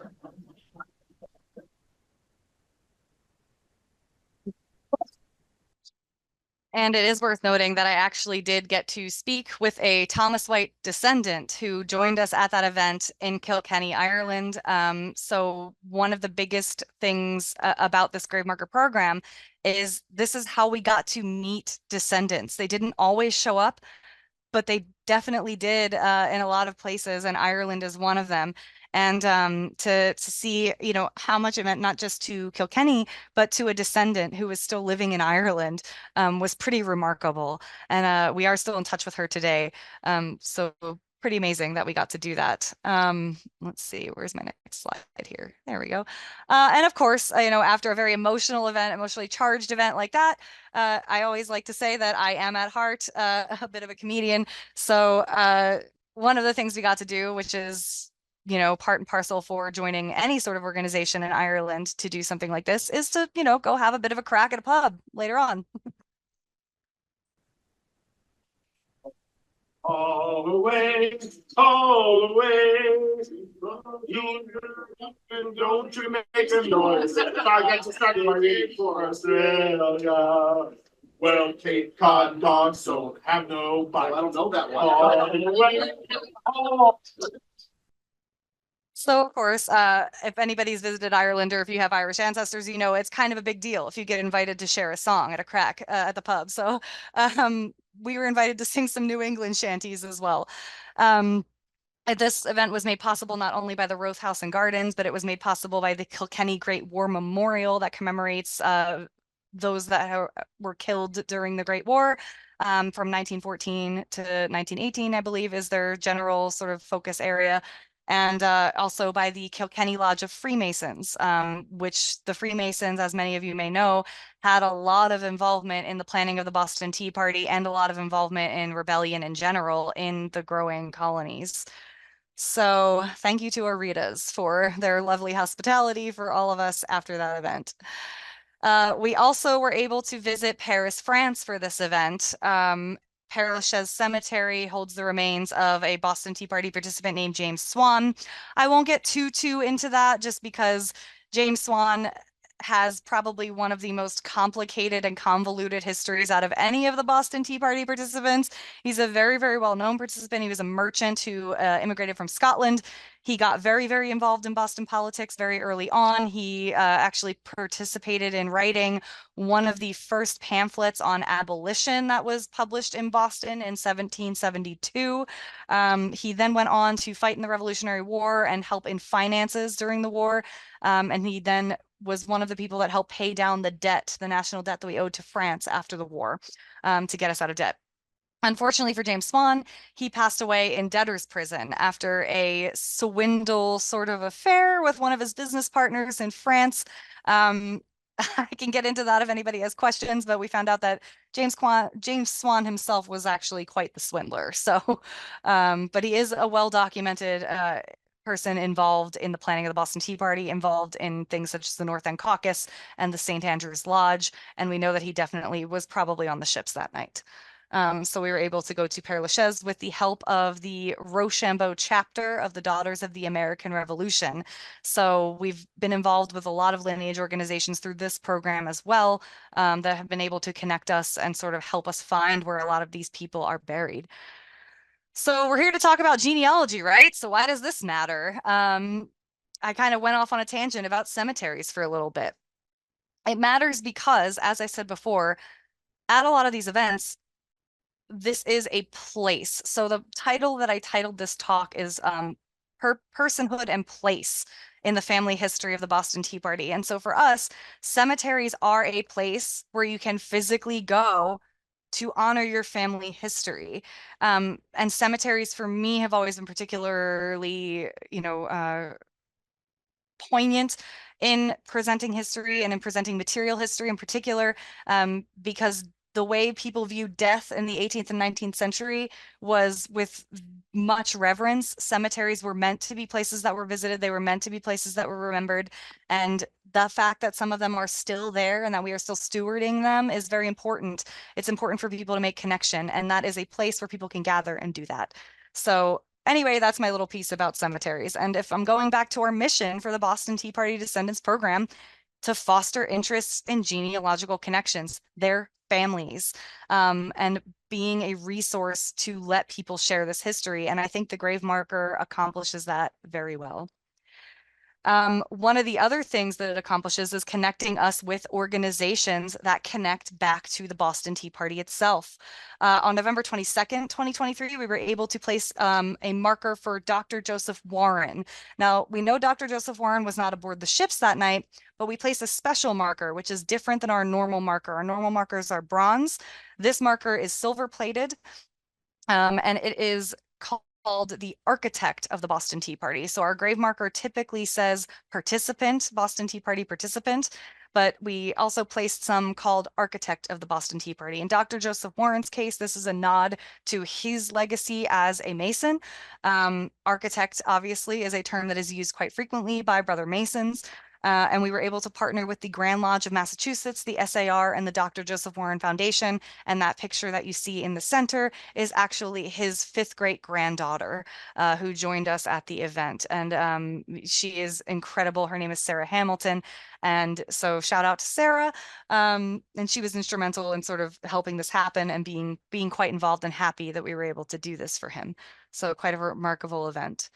And it is worth noting that I actually did get to speak with a Thomas White descendant who joined us at that event in Kilkenny, Ireland. So one of the biggest things about this grave marker program is this is how we got to meet descendants. They didn't always show up, but they definitely did in a lot of places, and Ireland is one of them. And to see, how much it meant not just to Kilkenny, but to a descendant who was still living in Ireland was pretty remarkable. And we are still in touch with her today. So pretty amazing that we got to do that. Let's see, where's my next slide here? There we go. And of course, after a very emotional event, emotionally charged event like that, I always like to say that I am at heart a bit of a comedian. So one of the things we got to do, which is part and parcel for joining any sort of organization in Ireland to do something like this, is to, go have a bit of a crack at a pub later on. All the way, all the way. Don't you make a noise. I got to start my name for Australia. Well, Cape Cod dogs don't have no bite. I don't know that one. All the way, all. So, of course, if anybody's visited Ireland or if you have Irish ancestors, it's kind of a big deal if you get invited to share a song at a crack at the pub. So we were invited to sing some New England shanties as well. This event was made possible not only by the Rothe House and Gardens, but it was made possible by the Kilkenny Great War Memorial that commemorates those that were killed during the Great War. From 1914 to 1918, I believe, is their general sort of focus area. And also by the Kilkenny Lodge of Freemasons, which the Freemasons, as many of you may know, had a lot of involvement in the planning of the Boston Tea Party and a lot of involvement in rebellion in general in the growing colonies. So thank you to our Ritas for their lovely hospitality for all of us after that event. We also were able to visit Paris, France for this event. Père Lachaise Cemetery holds the remains of a Boston Tea Party participant named James Swan. I won't get too into that just because James Swan has probably one of the most complicated and convoluted histories out of any of the Boston Tea Party participants. He's a very, very well-known participant. He was a merchant who immigrated from Scotland. He got very, very involved in Boston politics very early on. He actually participated in writing one of the first pamphlets on abolition that was published in Boston in 1772. He then went on to fight in the Revolutionary War and help in finances during the war. And he then was one of the people that helped pay down the debt, the national debt that we owed to France after the war, to get us out of debt. Unfortunately for James Swan, he passed away in debtor's prison after a swindle sort of affair with one of his business partners in France. I can get into that if anybody has questions, but we found out that James Swan himself was actually quite the swindler. So, but he is a well-documented person involved in the planning of the Boston Tea Party, involved in things such as the North End Caucus and the St. Andrew's Lodge. And we know that he definitely was probably on the ships that night. So we were able to go to Père Lachaise with the help of the Rochambeau chapter of the Daughters of the American Revolution. So we've been involved with a lot of lineage organizations through this program as well, that have been able to connect us and sort of help us find where a lot of these people are buried. So we're here to talk about genealogy, right? So why does this matter? I kind of went off on a tangent about cemeteries for a little bit. It matters because, as I said before, at a lot of these events, this is a place. So the title that I titled this talk is Personhood and Place in the Family History of the Boston Tea Party. And so for us, cemeteries are a place where you can physically go to honor your family history. And cemeteries for me have always been particularly, poignant in presenting history and in presenting material history in particular, because the way people viewed death in the 18th and 19th century was with much reverence. Cemeteries were meant to be places that were visited. They were meant to be places that were remembered. And the fact that some of them are still there and that we are still stewarding them is very important. It's important for people to make connection. And that is a place where people can gather and do that. So anyway, that's my little piece about cemeteries. And if I'm going back to our mission for the Boston Tea Party Descendants Program, to foster interest in genealogical connections, their families, and being a resource to let people share this history. And I think the grave marker accomplishes that very well. One of the other things that it accomplishes is connecting us with organizations that connect back to the Boston Tea Party itself. On November 22nd, 2023, we were able to place a marker for Dr. Joseph Warren. Now, we know Dr. Joseph Warren was not aboard the ships that night, but we placed a special marker, which is different than our normal marker. Our normal markers are bronze. This marker is silver plated, and it is called the architect of the Boston Tea Party. So our grave marker typically says participant, Boston Tea Party participant, but we also placed some called architect of the Boston Tea Party. In Dr. Joseph Warren's case, this is a nod to his legacy as a Mason. Architect obviously is a term that is used quite frequently by Brother Masons. And we were able to partner with the Grand Lodge of Massachusetts, the SAR, and the Dr. Joseph Warren Foundation. And that picture that you see in the center is actually his 5th great granddaughter, who joined us at the event. And she is incredible. Her name is Sarah Hamilton. And so shout out to Sarah. And she was instrumental in sort of helping this happen and being quite involved and happy that we were able to do this for him. So quite a remarkable event.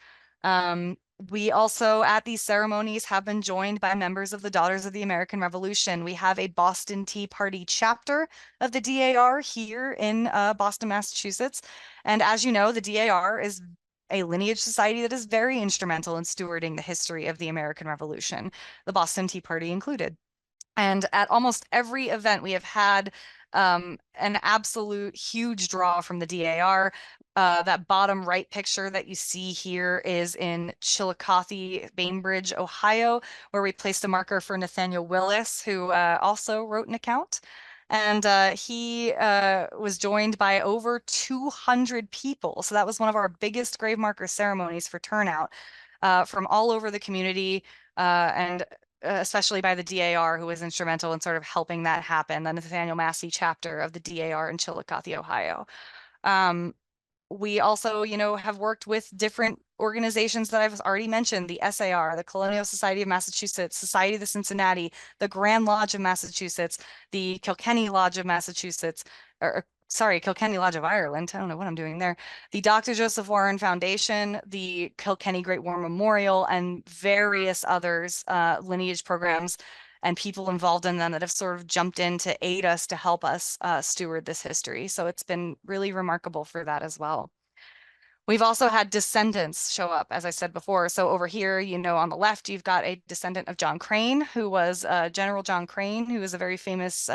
We also, at these ceremonies, have been joined by members of the Daughters of the American Revolution. We have a Boston Tea Party chapter of the DAR here in Boston, Massachusetts. And as you know, the DAR is a lineage society that is very instrumental in stewarding the history of the American Revolution, the Boston Tea Party included. And at almost every event, we have had an absolute huge draw from the DAR. That bottom right picture that you see here is in Chillicothe, Bainbridge, Ohio, where we placed a marker for Nathaniel Willis, who also wrote an account. And he was joined by over 200 people. So that was one of our biggest grave marker ceremonies for turnout from all over the community, and especially by the DAR, who was instrumental in sort of helping that happen, the Nathaniel Massey chapter of the DAR in Chillicothe, Ohio. We also, have worked with different organizations that I've already mentioned, the SAR, the Colonial Society of Massachusetts, Society of the Cincinnati, the Grand Lodge of Massachusetts, the Kilkenny Lodge of Massachusetts, or sorry, Kilkenny Lodge of Ireland. I don't know what I'm doing there. The Dr. Joseph Warren Foundation, the Kilkenny Great War Memorial, and various others, lineage programs and people involved in them that have sort of jumped in to aid us, to help us steward this history. So it's been really remarkable for that as well. We've also had descendants show up, as I said before. So over here, you know, on the left, you've got a descendant of John Crane, who was General John Crane, who was a very famous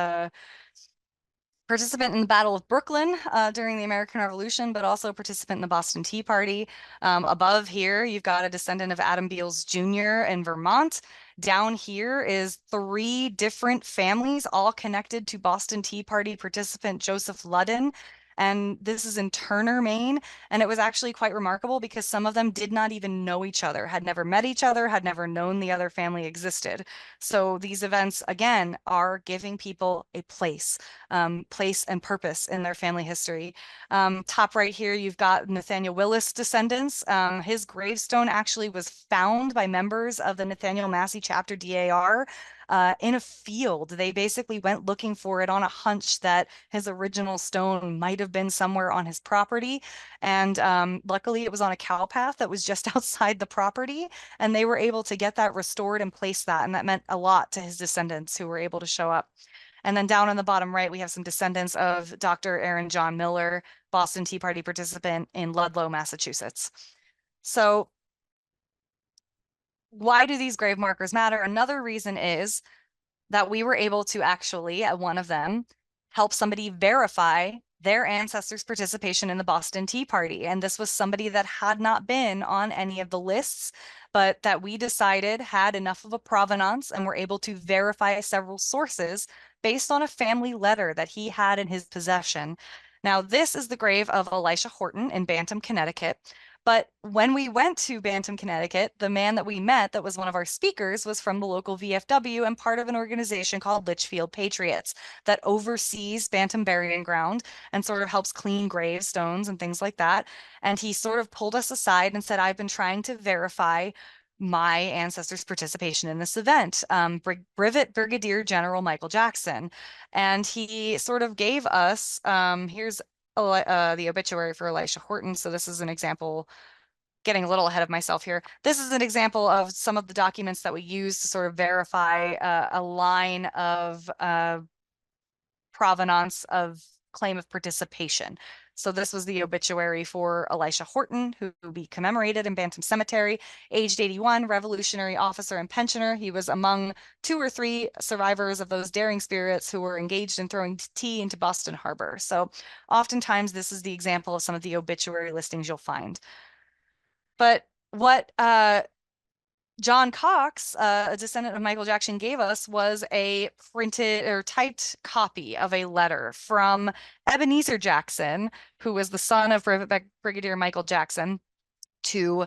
participant in the Battle of Brooklyn during the American Revolution, but also a participant in the Boston Tea Party. Above here, you've got a descendant of Adam Beals Jr. in Vermont. Down here is 3 different families, all connected to Boston Tea Party participant Joseph Ludden. And this is in Turner, Maine. And it was actually quite remarkable because some of them did not even know each other, had never met each other, had never known the other family existed. So these events, again, are giving people a place and purpose in their family history. Top right here, you've got Nathaniel Willis descendants. His gravestone actually was found by members of the Nathaniel Massey chapter DAR in a field. They basically went looking for it on a hunch that his original stone might have been somewhere on his property. And luckily it was on a cow path that was just outside the property. And they were able to get that restored and place that. And that meant a lot to his descendants who were able to show up. And then down on the bottom right, we have some descendants of Dr. Aaron John Miller, Boston Tea Party participant in Ludlow, Massachusetts. So why do these grave markers matter? Another reason is that we were able to actually, at one of them, help somebody verify their ancestors' participation in the Boston Tea Party. And this was somebody that had not been on any of the lists, but that we decided had enough of a provenance and were able to verify several sources based on a family letter that he had in his possession. Now, this is the grave of Elisha Horton in Bantam, Connecticut. But when we went to Bantam, Connecticut, the man that we met that was one of our speakers was from the local VFW and part of an organization called Litchfield Patriots that oversees Bantam Burying Ground and sort of helps clean gravestones and things like that. And he sort of pulled us aside and said, I've been trying to verify my ancestors' participation in this event, Brevet Brigadier General Michael Jackson. And he sort of gave us, here's the obituary for Elisha Horton. So this is an example, getting a little ahead of myself here. This is an example of some of the documents that we use to sort of verify a line of provenance of claim of participation. So this was the obituary for Elisha Horton, who will be commemorated in Bantam Cemetery, aged 81, Revolutionary officer and pensioner. He was among 2 or 3 survivors of those daring spirits who were engaged in throwing tea into Boston Harbor. So oftentimes this is the example of some of the obituary listings you'll find. But what John Cox, a descendant of Michael Jackson, gave us was a printed or typed copy of a letter from Ebenezer Jackson, who was the son of Brevet Brigadier Michael Jackson, to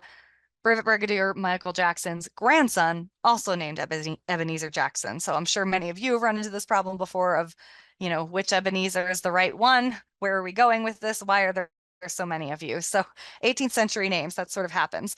Brevet Brigadier Michael Jackson's grandson, also named Ebenezer Jackson. So I'm sure many of you have run into this problem before of, you know, which Ebenezer is the right one? Where are we going with this? Why are there so many of you? So 18th century names, that sort of happens.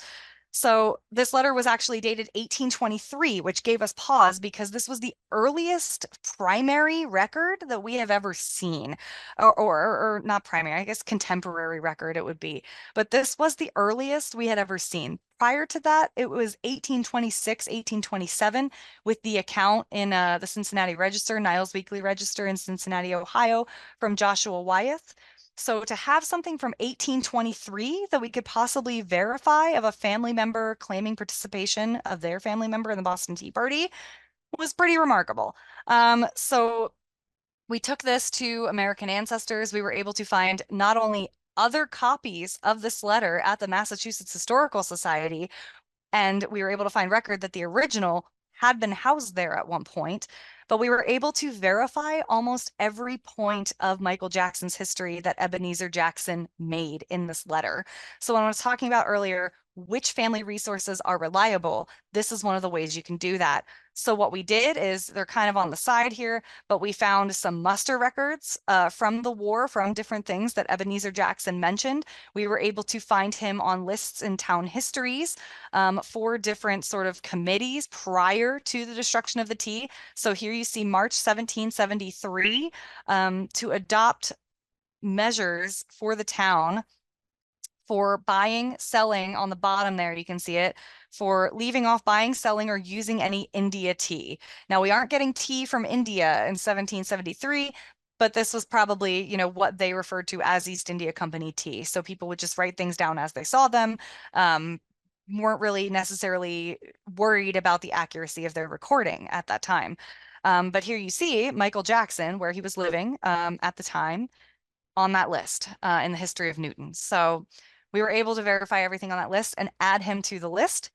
So this letter was actually dated 1823, which gave us pause because this was the earliest primary record that we have ever seen, or not primary, I guess contemporary record it would be. But this was the earliest we had ever seen. Prior to that, it was 1826, 1827, with the account in the Cincinnati Register, Niles Weekly Register in Cincinnati, Ohio, from Joshua Wyeth. So to have something from 1823 that we could possibly verify of a family member claiming participation of their family member in the Boston Tea Party was pretty remarkable. So we took this to American Ancestors. We were able to find not only other copies of this letter at the Massachusetts Historical Society, and we were able to find record that the original had been housed there at one point, but we were able to verify almost every point of Michael Jackson's history that Ebenezer Jackson made in this letter. So when I was talking about earlier, which family resources are reliable, this is one of the ways you can do that. So what we did is, they're kind of on the side here, but we found some muster records from the war, from different things that Ebenezer Jackson mentioned. We were able to find him on lists in town histories for different sort of committees prior to the destruction of the tea. So here you see March 1773 to adopt measures for the town for buying, selling. On the bottom there, you can see it, for leaving off buying, selling, or using any India tea. Now, we aren't getting tea from India in 1773, but this was probably, you know, what they referred to as East India Company tea. So people would just write things down as they saw them, weren't really necessarily worried about the accuracy of their recording at that time. But here you see Michael Jackson, where he was living at the time, on that list in the history of Newton. So we were able to verify everything on that list and add him to the list.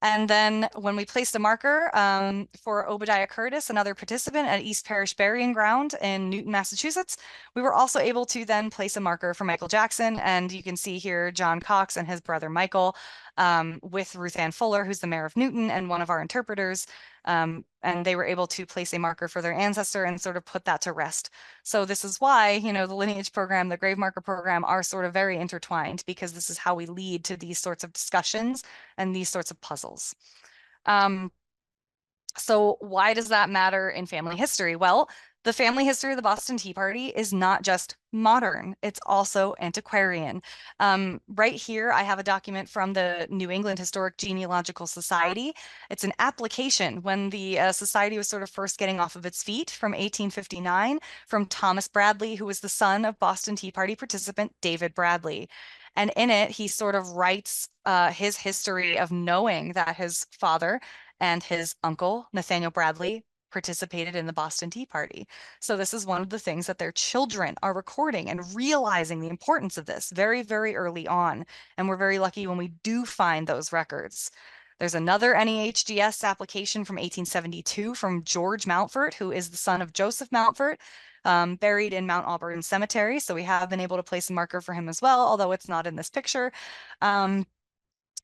And then when we placed a marker for Obadiah Curtis, another participant at East Parish Burying Ground in Newton, Massachusetts, we were also able to then place a marker for Michael Jackson. And you can see here John Cox and his brother Michael with Ruth Ann Fuller, who's the mayor of Newton and one of our interpreters. And they were able to place a marker for their ancestor and sort of put that to rest. So this is why, you know, the lineage program, the grave marker program are sort of very intertwined, because this is how we lead to these sorts of discussions and these sorts of puzzles. So why does that matter in family history? Well, the family history of the Boston Tea Party is not just modern, it's also antiquarian. Right here, I have a document from the New England Historic Genealogical Society. It's an application when the society was sort of first getting off of its feet from 1859, from Thomas Bradley, who was the son of Boston Tea Party participant David Bradley. And in it, he sort of writes his history of knowing that his father and his uncle, Nathaniel Bradley, participated in the Boston Tea Party. So this is one of the things that their children are recording and realizing the importance of this very, very early on. And we're very lucky when we do find those records. There's another NEHGS application from 1872 from George Mountfort, who is the son of Joseph Mountfort, buried in Mount Auburn Cemetery. So we have been able to place a marker for him as well, although it's not in this picture. And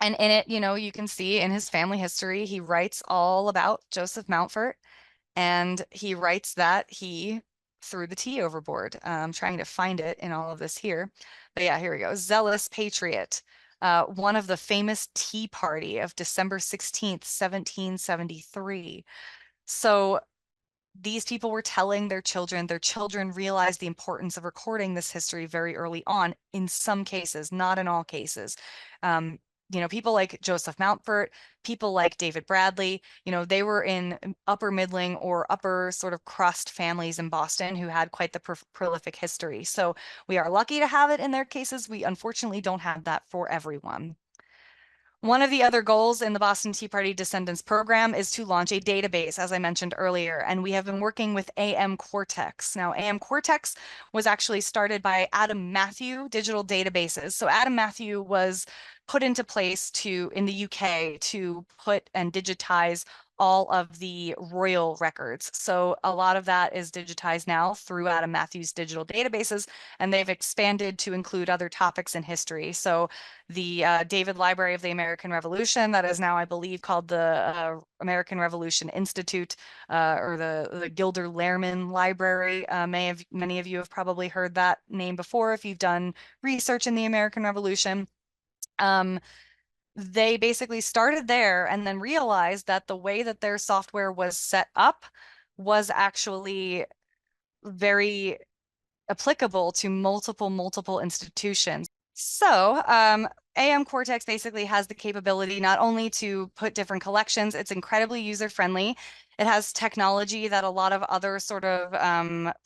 in it, you know, you can see in his family history, he writes all about Joseph Mountfort, and he writes that he threw the tea overboard. I'm trying to find it in all of this here. But yeah, here we go. Zealous patriot, one of the famous Tea Party of December 16th, 1773. So these people were telling their children realized the importance of recording this history very early on, in some cases, not in all cases. You know, people like Joseph Mountfort, people like David Bradley, you know, they were in upper middling or upper sort of crust families in Boston who had quite the prolific history. So we are lucky to have it in their cases. We unfortunately don't have that for everyone. One of the other goals in the Boston Tea Party Descendants program is to launch a database, as I mentioned earlier, and we have been working with AM Cortex. Now, AM Cortex was actually started by Adam Matthew Digital Databases. So Adam Matthew was put into place in the UK to put and digitize all of the royal records. So a lot of that is digitized now through Adam Matthews digital databases, and they've expanded to include other topics in history. So the David Library of the American Revolution, that is now, I believe, called the American Revolution Institute, or the Gilder Lehrman Library. Many of you have probably heard that name before if you've done research in the American Revolution. They basically started there and then realized that the way that their software was set up was actually very applicable to multiple institutions. So AM Cortex basically has the capability not only to put different collections, it's incredibly user-friendly. It has technology that a lot of other sort of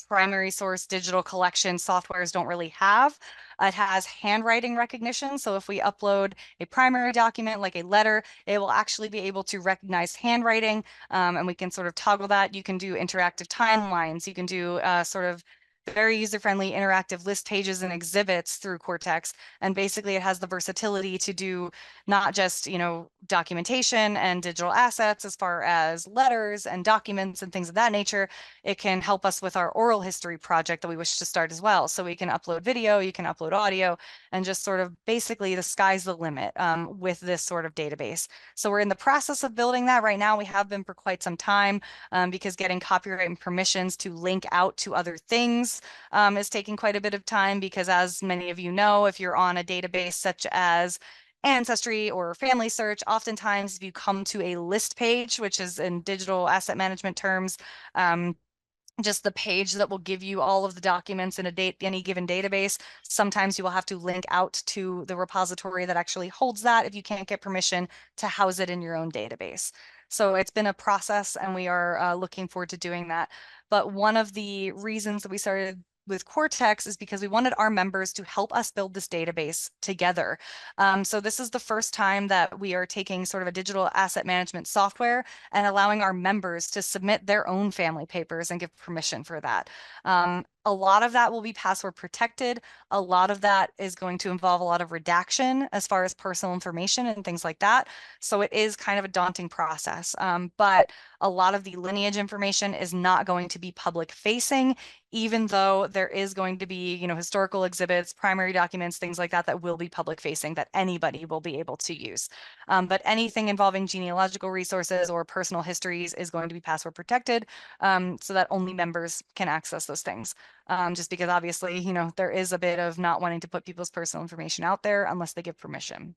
primary source digital collection softwares don't really have. It has handwriting recognition. So if we upload a primary document like a letter, it will actually be able to recognize handwriting, and we can sort of toggle that. You can do interactive timelines. You can do sort of very user-friendly interactive list pages and exhibits through Cortex. And basically it has the versatility to do not just, documentation and digital assets as far as letters and documents and things of that nature. It can help us with our oral history project that we wish to start as well. So we can upload video, you can upload audio, and just sort of basically the sky's the limit with this sort of database. So we're in the process of building that right now. We have been for quite some time because getting copyright and permissions to link out to other things is taking quite a bit of time, because as many of you know, if you're on a database such as Ancestry or Family Search, oftentimes if you come to a list page, which is in digital asset management terms, just the page that will give you all of the documents in any given database. Sometimes you will have to link out to the repository that actually holds that if you can't get permission to house it in your own database. So it's been a process, and we are looking forward to doing that. But one of the reasons that we started with Cortex is because we wanted our members to help us build this database together. So this is the first time that we are taking sort of a digital asset management software and allowing our members to submit their own family papers and give permission for that. A lot of that will be password protected. A lot of that is going to involve a lot of redaction as far as personal information and things like that. So it is kind of a daunting process. But a lot of the lineage information is not going to be public facing, even though there is going to be, historical exhibits, primary documents, things like that, that will be public facing that anybody will be able to use. But anything involving genealogical resources or personal histories is going to be password protected, so that only members can access those things. Just because obviously, there is a bit of not wanting to put people's personal information out there unless they give permission.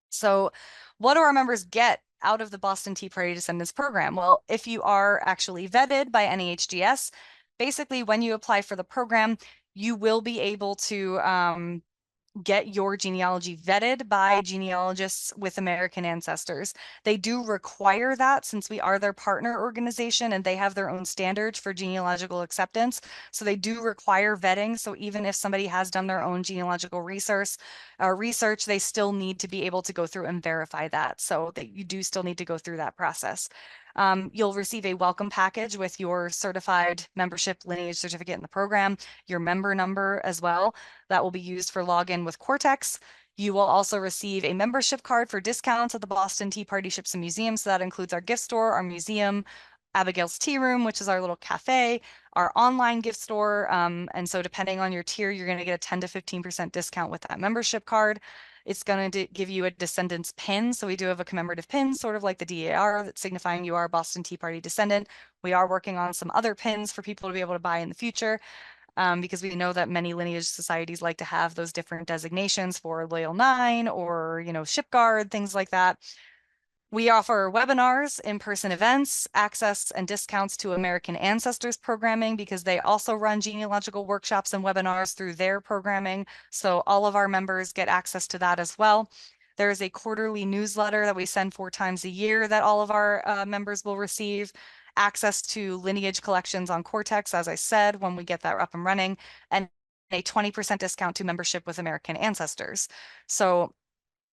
So what do our members get out of the Boston Tea Party Descendants program? Well, if you are actually vetted by NEHDS, basically when you apply for the program, you will be able to get your genealogy vetted by genealogists with American ancestors. They do require that since we are their partner organization and they have their own standards for genealogical acceptance. So they do require vetting. So even if somebody has done their own genealogical research, they still need to be able to go through and verify that. So that you do still need to go through that process. You'll receive a welcome package with your certified membership lineage certificate in the program, your member number as well. That will be used for login with Cortex. You will also receive a membership card for discounts at the Boston Tea Party Ships and Museums. So that includes our gift store, our museum, Abigail's Tea Room, which is our little cafe, our online gift store. And so depending on your tier, you're going to get a 10 to 15% discount with that membership card. It's going to give you a descendants pin. So we do have a commemorative pin, sort of like the DAR, that's signifying you are a Boston Tea Party descendant. We are working on some other pins for people to be able to buy in the future. Because we know that many lineage societies like to have those different designations for Loyal 9 or, Ship Guard, things like that. We offer webinars, in-person events, access and discounts to American Ancestors programming because they also run genealogical workshops and webinars through their programming. So all of our members get access to that as well. There is a quarterly newsletter that we send 4 times a year that all of our members will receive. Access to lineage collections on Cortex, as I said, when we get that up and running, and a 20% discount to membership with American Ancestors. So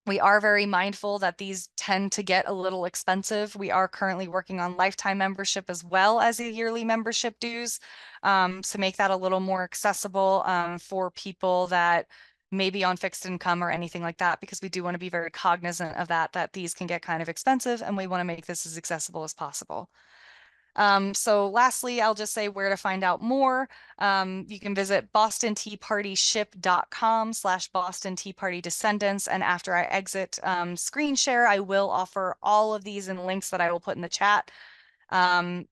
we are very mindful that these tend to get a little expensive. We are currently working on lifetime membership as well as a yearly membership dues to make that a little more accessible for people that may be on fixed income or anything like that, because we do want to be very cognizant of that these can get kind of expensive and we want to make this as accessible as possible. So lastly, I'll just say where to find out more. You can visit bostonteapartyship.com/Boston Tea Party Descendants. And after I exit screen share, I will offer all of these in links that I will put in the chat. And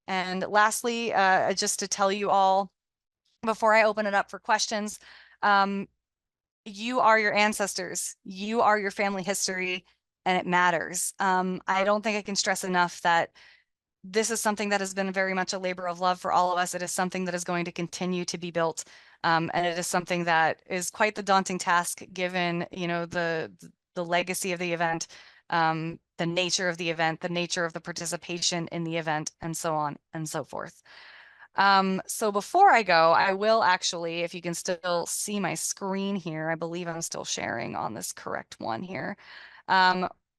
lastly, just to tell you all, before I open it up for questions, you are your ancestors, you are your family history, and it matters. I don't think I can stress enough that this is something that has been very much a labor of love for all of us. It is something that is going to continue to be built. And it is something that is quite the daunting task given, the legacy of the event, the nature of the event, the nature of the participation in the event, and so on and so forth. So before I go, I will actually, if you can still see my screen here, I believe I'm still sharing on this correct one here.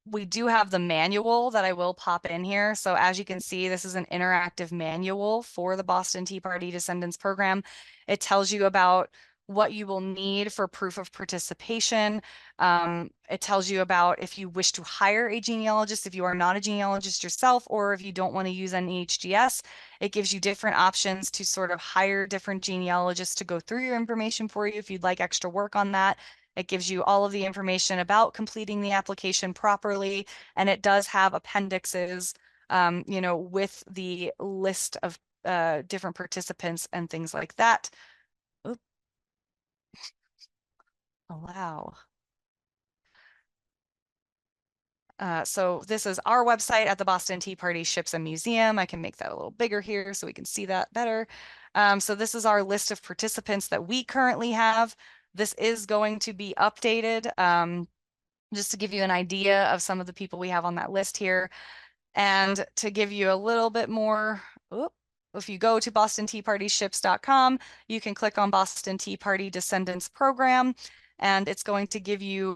we do have the manual that I will pop in here. So as you can see, this is an interactive manual for the Boston Tea Party Descendants Program. It tells you about what you will need for proof of participation. It tells you about if you wish to hire a genealogist, if you are not a genealogist yourself, or if you don't want to use an HGS. It gives you different options to sort of hire different genealogists to go through your information for you if you'd like extra work on that. It gives you all of the information about completing the application properly, and it does have appendixes, you know, with the list of different participants and things like that. Oop. Allow. So this is our website at the Boston Tea Party Ships and Museum. I can make that a little bigger here so we can see that better. So this is our list of participants that we currently have. This is going to be updated just to give you an idea of some of the people we have on that list here. And to give you a little bit more, if you go to bostonteapartyships.com, you can click on Boston Tea Party Descendants Program, and it's going to give you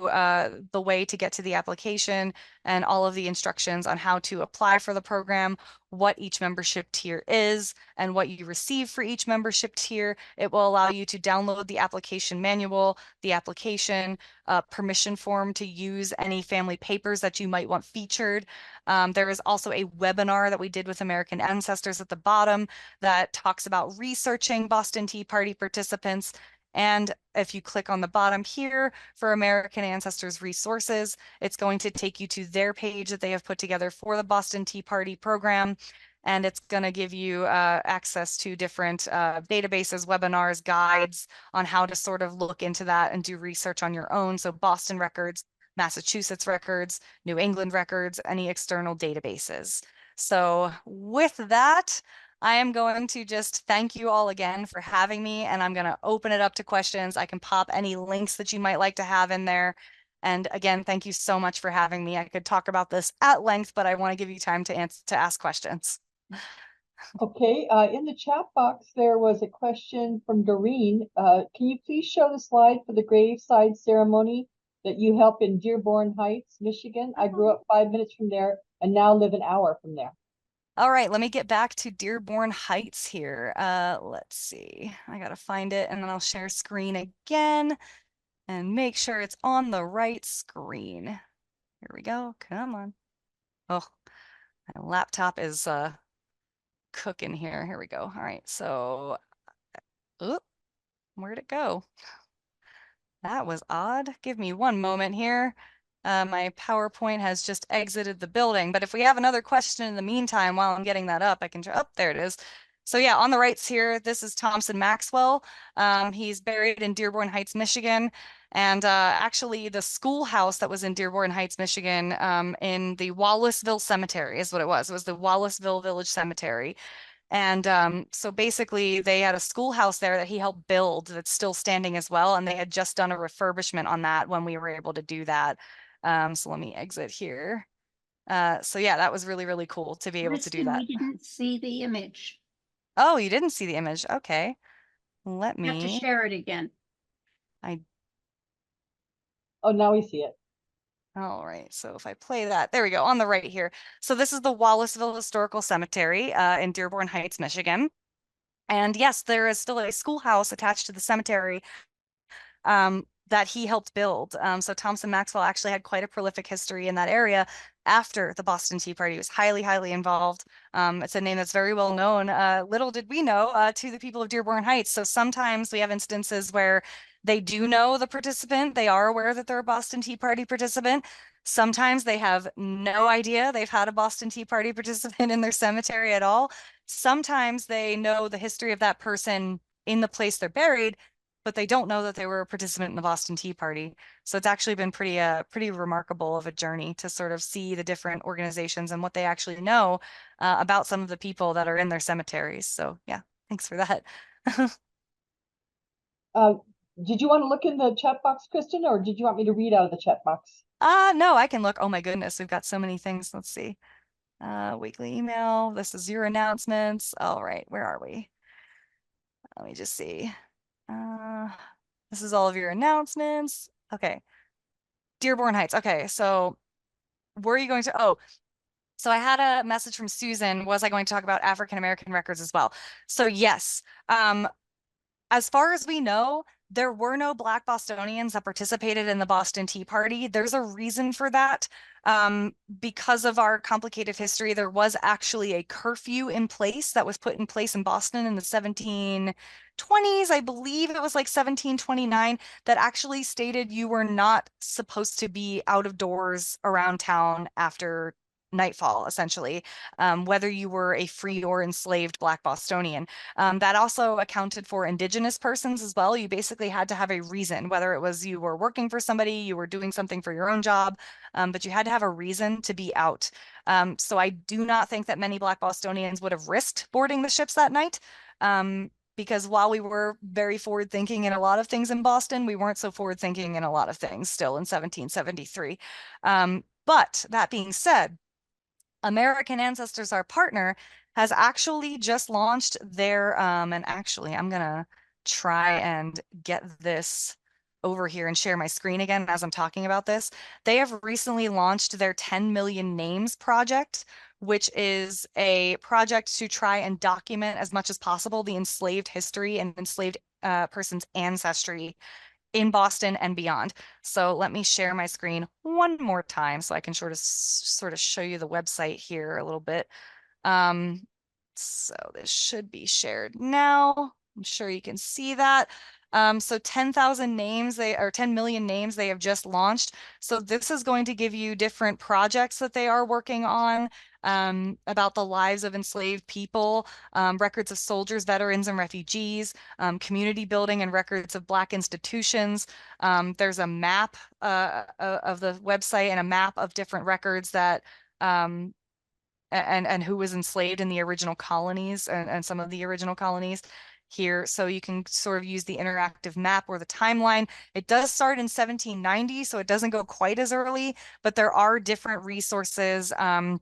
the way to get to the application and all of the instructions on how to apply for the program, what each membership tier is, and what you receive for each membership tier. It will allow you to download the application manual, the application permission form to use any family papers that you might want featured. There is also a webinar that we did with American Ancestors at the bottom that talks about researching Boston Tea Party participants. And if you click on the bottom here for American Ancestors resources, it's going to take you to their page that they have put together for the Boston Tea Party program. And it's going to give you access to different databases, webinars, guides on how to sort of look into that and do research on your own. So Boston records, Massachusetts records, New England records, any external databases. So with that, I am going to just thank you all again for having me, and I'm going to open it up to questions. I can pop any links that you might like to have in there. And again, thank you so much for having me. I could talk about this at length, but I want to give you time to ask questions. Okay, in the chat box, there was a question from Doreen. Can you please show the slide for the graveside ceremony that you help in Dearborn Heights, Michigan? I grew up 5 minutes from there and now live an hour from there. All right, let me get back to Dearborn Heights here. Let's see, I gotta find it and then I'll share screen again and make sure it's on the right screen. Here we go, come on. Oh, my laptop is cooking here. Here we go. All right, so, where'd it go? That was odd. Give me one moment here. My PowerPoint has just exited the building, but if we have another question in the meantime, while I'm getting that up, I can, oh, there it is. So yeah, on the rights here, this is Thompson Maxwell. He's buried in Dearborn Heights, Michigan. And actually the schoolhouse that was in Dearborn Heights, Michigan, in the Wallaceville Cemetery is what it was. It was the Wallaceville Village Cemetery. And so basically they had a schoolhouse there that he helped build that's still standing as well. And they had just done a refurbishment on that when we were able to do that. So let me exit here. So yeah, that was really, really cool to be able to do that. We didn't see the image. Oh, you didn't see the image. Okay. Let You have to me. share it again. Oh, now we see it. All right, so if I play that, there we go, on the right here. So this is the Wallaceville Historical Cemetery in Dearborn Heights, Michigan. And yes, there is still a schoolhouse attached to the cemetery that he helped build. So Thompson Maxwell actually had quite a prolific history in that area after the Boston Tea Party. He was highly, highly involved. It's a name that's very well known. Little did we know to the people of Dearborn Heights. So sometimes we have instances where they do know the participant. They are aware that they're a Boston Tea Party participant. Sometimes they have no idea they've had a Boston Tea Party participant in their cemetery at all. Sometimes they know the history of that person in the place they're buried, but they don't know that they were a participant in the Boston Tea Party. So it's actually been pretty remarkable of a journey to sort of see the different organizations and what they actually know about some of the people that are in their cemeteries. So yeah, thanks for that. Did you want to look in the chat box, Kristin, or did you want me to read out of the chat box? No, I can look. Oh my goodness, we've got so many things. Let's see. Weekly email. This is your announcements. All right, where are we? Let me just see. This is all of your announcements. Okay. Dearborn Heights. Okay, so were you going to, oh, so I had a message from Susan. Was I going to talk about African-American records as well? So yes, as far as we know, there were no Black Bostonians that participated in the Boston Tea Party. There's a reason for that. Because of our complicated history, there was actually a curfew in place that was put in place in Boston in the 1720s. I believe it was like 1729 that actually stated you were not supposed to be out of doors around town after nightfall, essentially, whether you were a free or enslaved Black Bostonian. That also accounted for Indigenous persons as well. You basically had to have a reason, whether it was you were working for somebody, you were doing something for your own job, but you had to have a reason to be out. So I do not think that many Black Bostonians would have risked boarding the ships that night. Because while we were very forward thinking in a lot of things in Boston, we weren't so forward thinking in a lot of things still in 1773. But that being said, American Ancestors, our partner, has actually just launched their, and actually I'm gonna try and get this over here and share my screen again as I'm talking about this. They have recently launched their 10 Million Names project, which is a project to try and document as much as possible the enslaved history and enslaved person's ancestry in Boston and beyond. So let me share my screen one more time so I can sort of show you the website here a little bit. So this should be shared now. I'm sure you can see that. So 10,000 names, 10 million names they have just launched. So this is going to give you different projects that they are working on about the lives of enslaved people, records of soldiers, veterans, and refugees, community building and records of Black institutions. There's a map of the website and a map of different records that and who was enslaved in the original colonies and some of the original colonies here. So you can sort of use the interactive map or the timeline. It does start in 1790, so it doesn't go quite as early, but there are different resources. And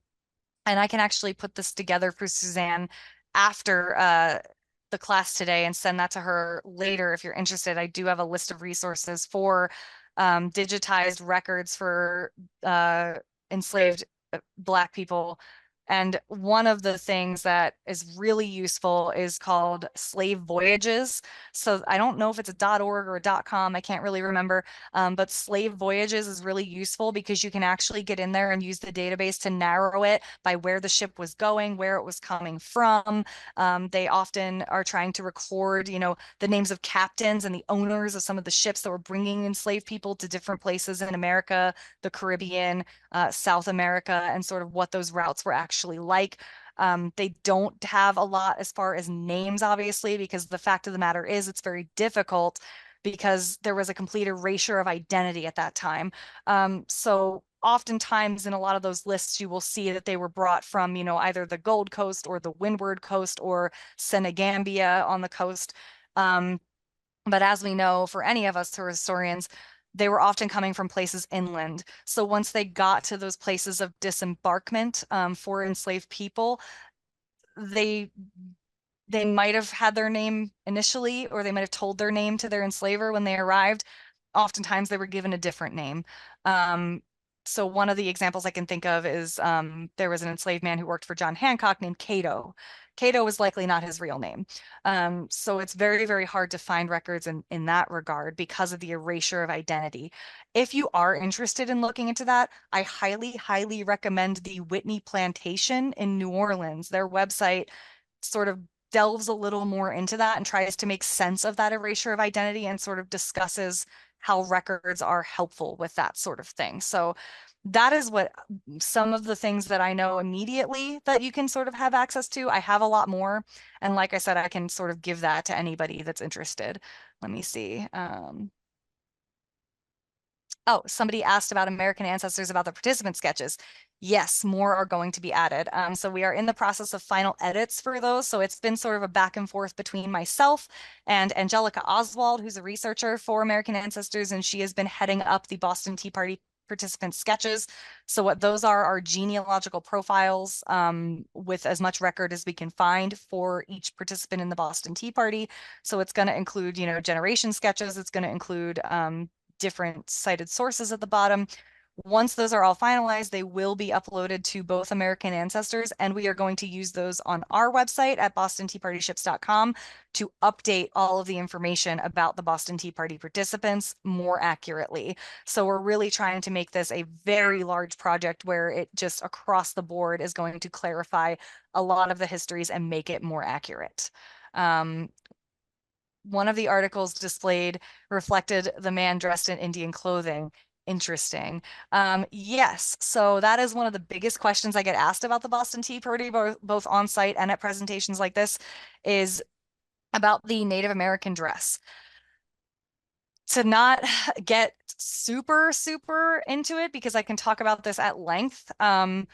I can actually put this together for Suzanne after the class today and send that to her later if you're interested. I do have a list of resources for digitized records for enslaved Black people. And one of the things that is really useful is called Slave Voyages. So I don't know if it's a .org or a .com, I can't really remember, but Slave Voyages is really useful because you can actually get in there and use the database to narrow it by where the ship was going, where it was coming from. They often are trying to record, you know, the names of captains and the owners of some of the ships that were bringing enslaved people to different places in America, the Caribbean, South America, and sort of what those routes were actually like. They don't have a lot as far as names, obviously, because the fact of the matter is it's very difficult because there was a complete erasure of identity at that time. So oftentimes in a lot of those lists, you will see that they were brought from, you know, either the Gold Coast or the Windward Coast or Senegambia on the coast. But as we know, for any of us who are historians, they were often coming from places inland. So once they got to those places of disembarkment for enslaved people, they might have had their name initially, or they might have told their name to their enslaver when they arrived. Oftentimes they were given a different name. So one of the examples I can think of is there was an enslaved man who worked for John Hancock named Cato. Cato was likely not his real name. So it's very, very hard to find records in that regard because of the erasure of identity. If you are interested in looking into that, I highly, highly recommend the Whitney Plantation in New Orleans. Their website sort of delves a little more into that and tries to make sense of that erasure of identity and sort of discusses how records are helpful with that sort of thing. So that is what some of the things that I know immediately that you can sort of have access to. I have a lot more. And like I said, I can sort of give that to anybody that's interested. Let me see. Oh, somebody asked about American Ancestors about the participant sketches. Yes, more are going to be added. So we are in the process of final edits for those. So it's been sort of a back and forth between myself and Angelica Oswald, who's a researcher for American Ancestors, and she has been heading up the Boston Tea Party participant sketches. So what those are genealogical profiles with as much record as we can find for each participant in the Boston Tea Party. So it's going to include, you know, generation sketches. It's going to include different cited sources at the bottom. Once those are all finalized, they will be uploaded to both American Ancestors, and we are going to use those on our website at bostonteapartyships.com to update all of the information about the Boston Tea Party participants more accurately. So we're really trying to make this a very large project where it just across the board is going to clarify a lot of the histories and make it more accurate. One of the articles displayed reflected the man dressed in Indian clothing. Interesting. Yes, so that is one of the biggest questions I get asked about the Boston Tea Party, both on site and at presentations like this, is about the Native American dress. To not get super into it, because I can talk about this at length, a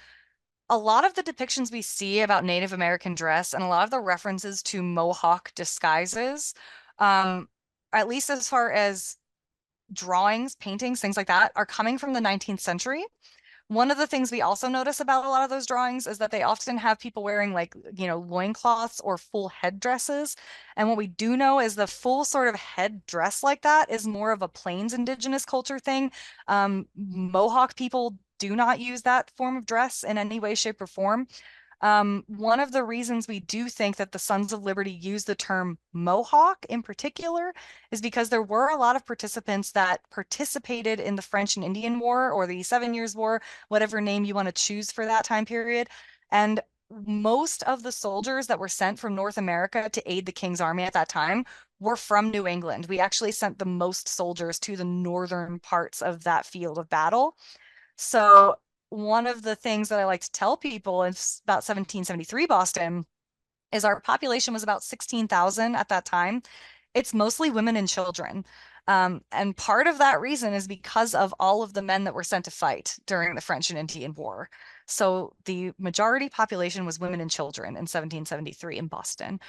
lot of the depictions we see about Native American dress and a lot of the references to Mohawk disguises, at least as far as drawings, paintings, things like that, are coming from the 19th century. One of the things we also notice about a lot of those drawings is that they often have people wearing like, loincloths or full headdresses. And what we do know is the full sort of head dress like that is more of a Plains indigenous culture thing. Mohawk people do not use that form of dress in any way, shape, or form. One of the reasons we do think that the Sons of Liberty use the term Mohawk in particular is because there were a lot of participants that participated in the French and Indian War or the 7 Years' War, whatever name you want to choose for that time period. And most of the soldiers that were sent from North America to aid the King's Army at that time were from New England. We actually sent the most soldiers to the northern parts of that field of battle. So one of the things that I like to tell people in about 1773 Boston is our population was about 16,000 at that time. It's mostly women and children. And part of that reason is because of all of the men that were sent to fight during the French and Indian War. So the majority population was women and children in 1773 in Boston.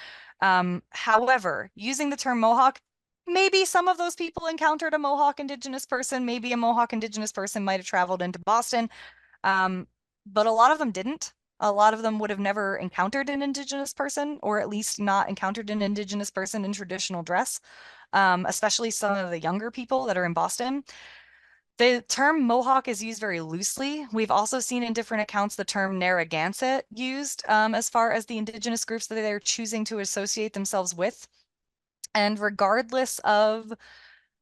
However, using the term Mohawk, maybe some of those people encountered a Mohawk Indigenous person. Maybe a Mohawk Indigenous person might have traveled into Boston. But a lot of them didn't. A lot of them would have never encountered an Indigenous person, or at least not encountered an Indigenous person in traditional dress, especially some of the younger people that are in Boston. The term Mohawk is used very loosely. We've also seen in different accounts the term Narragansett used as far as the Indigenous groups that they're choosing to associate themselves with. And regardless of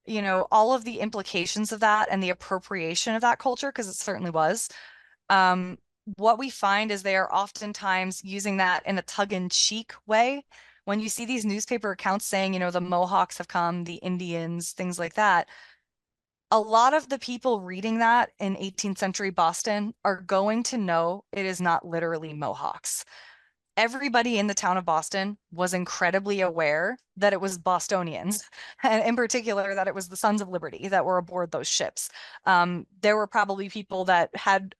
all of the implications of that and the appropriation of that culture, because it certainly was, what we find is they are oftentimes using that in a tongue-in-cheek way. When you see these newspaper accounts saying, the Mohawks have come, the Indians, things like that, a lot of the people reading that in 18th century Boston are going to know it is not literally Mohawks. Everybody in the town of Boston was incredibly aware that it was Bostonians, and in particular that it was the Sons of Liberty that were aboard those ships. There were probably people that had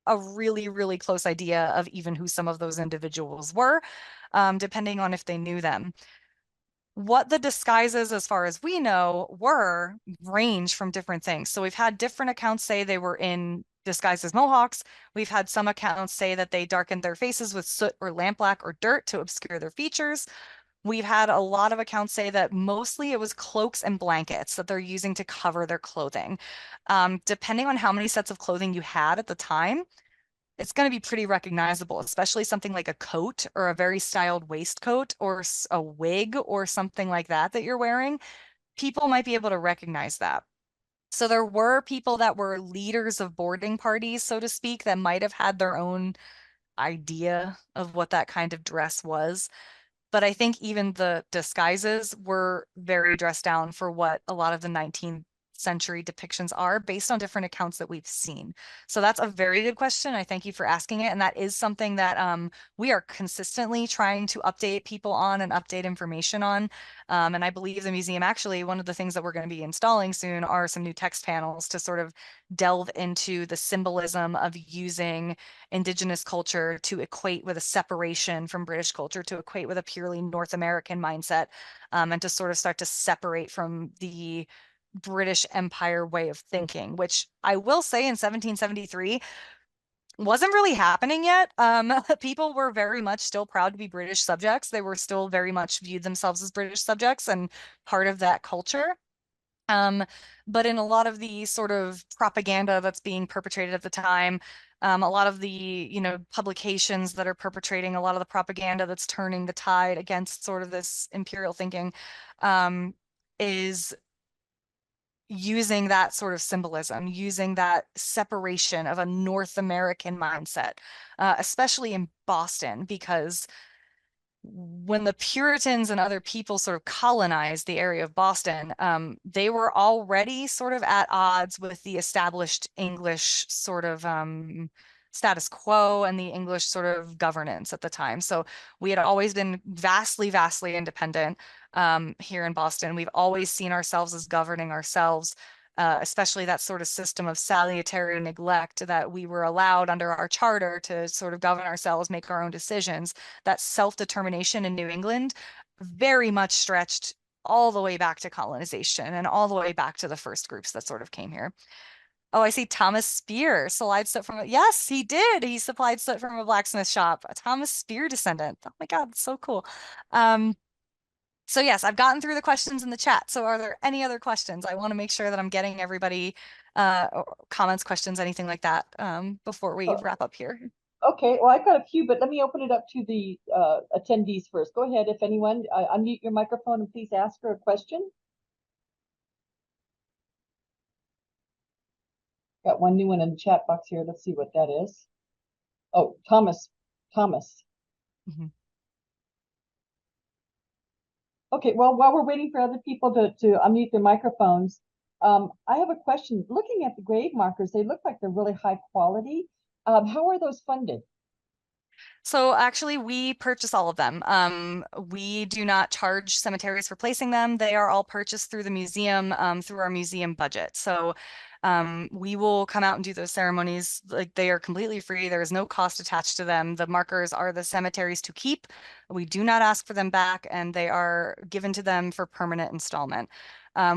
a really close idea of even who some of those individuals were, depending on if they knew them. What the disguises, as far as we know, were range from different things. So we've had different accounts say they were in disguised as Mohawks. We've had some accounts say that they darkened their faces with soot or lampblack or dirt to obscure their features. We've had a lot of accounts say that mostly it was cloaks and blankets that they're using to cover their clothing. Depending on how many sets of clothing you had at the time, it's going to be pretty recognizable, especially something like a coat or a very styled waistcoat or a wig or something like that you're wearing. People might be able to recognize that. So there were people that were leaders of boarding parties, so to speak, that might have had their own idea of what that kind of dress was. But I think even the disguises were very dressed down for what a lot of the 19th century depictions are based on different accounts that we've seen. So that's a very good question. I thank you for asking it. And that is something that we are consistently trying to update people on and update information on. And I believe the museum, actually, one of the things that we're going to be installing soon are some new text panels to sort of delve into the symbolism of using Indigenous culture to equate with a separation from British culture, to equate with a purely North American mindset, and to sort of start to separate from the British Empire way of thinking, which I will say in 1773 wasn't really happening yet. People were very much still proud to be British subjects. They were still very much viewed themselves as British subjects and part of that culture. But in a lot of the sort of propaganda that's being perpetrated at the time, a lot of the, publications that are perpetrating a lot of the propaganda that's turning the tide against sort of this imperial thinking, is using that sort of symbolism, using that separation of a North American mindset, especially in Boston, because when the Puritans and other people sort of colonized the area of Boston, they were already sort of at odds with the established English sort of status quo and the English sort of governance at the time. So we had always been vastly, vastly independent here in Boston. We've always seen ourselves as governing ourselves. Especially that sort of system of salutary neglect that we were allowed under our charter to sort of govern ourselves, make our own decisions. That self-determination in New England very much stretched all the way back to colonization and all the way back to the first groups that sort of came here. Oh, I see Thomas Spear supplied soot from yes, he did. He supplied soot from a blacksmith shop, a Thomas Spear descendant. Oh my God, so cool. So yes, I've gotten through the questions in the chat. So are there any other questions? I want to make sure that I'm getting everybody comments, questions, anything like that before we wrap up here. Okay, well, I've got a few, but let me open it up to the attendees first. Go ahead, if anyone, unmute your microphone and please ask her a question. Got one new one in the chat box here. Let's see what that is. Oh, Thomas. Mm-hmm. Okay, well, while we're waiting for other people to unmute their microphones, I have a question. Looking at the grave markers, they look like they're really high quality. How are those funded? So actually, we purchase all of them. We do not charge cemeteries for placing them. They are all purchased through the museum, through our museum budget. So we will come out and do those ceremonies. Like, they are completely free. There is no cost attached to them. The markers are the cemeteries to keep. We do not ask for them back, and they are given to them for permanent installment.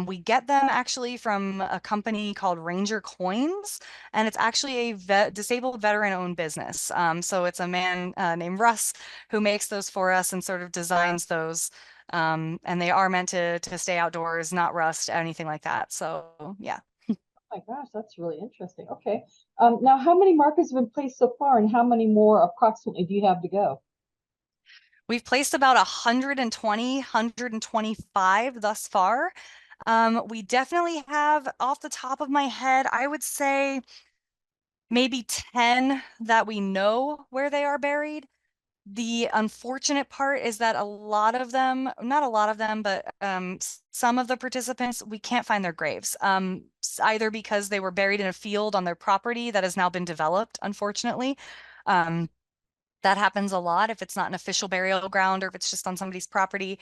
We get them actually from a company called Ranger Coins, and it's actually a disabled veteran-owned business. So it's a man named Russ who makes those for us and sort of designs those. And they are meant to stay outdoors, not rust, anything like that. So yeah. Oh my gosh, that's really interesting. Okay. Now, how many markers have been placed so far, and how many more approximately do you have to go? We've placed about 120, 125 thus far. We definitely have, off the top of my head, I would say maybe 10 that we know where they are buried. The unfortunate part is that a lot of them, not a lot of them, but some of the participants, we can't find their graves, either because they were buried in a field on their property that has now been developed, unfortunately. That happens a lot if it's not an official burial ground or if it's just on somebody's property.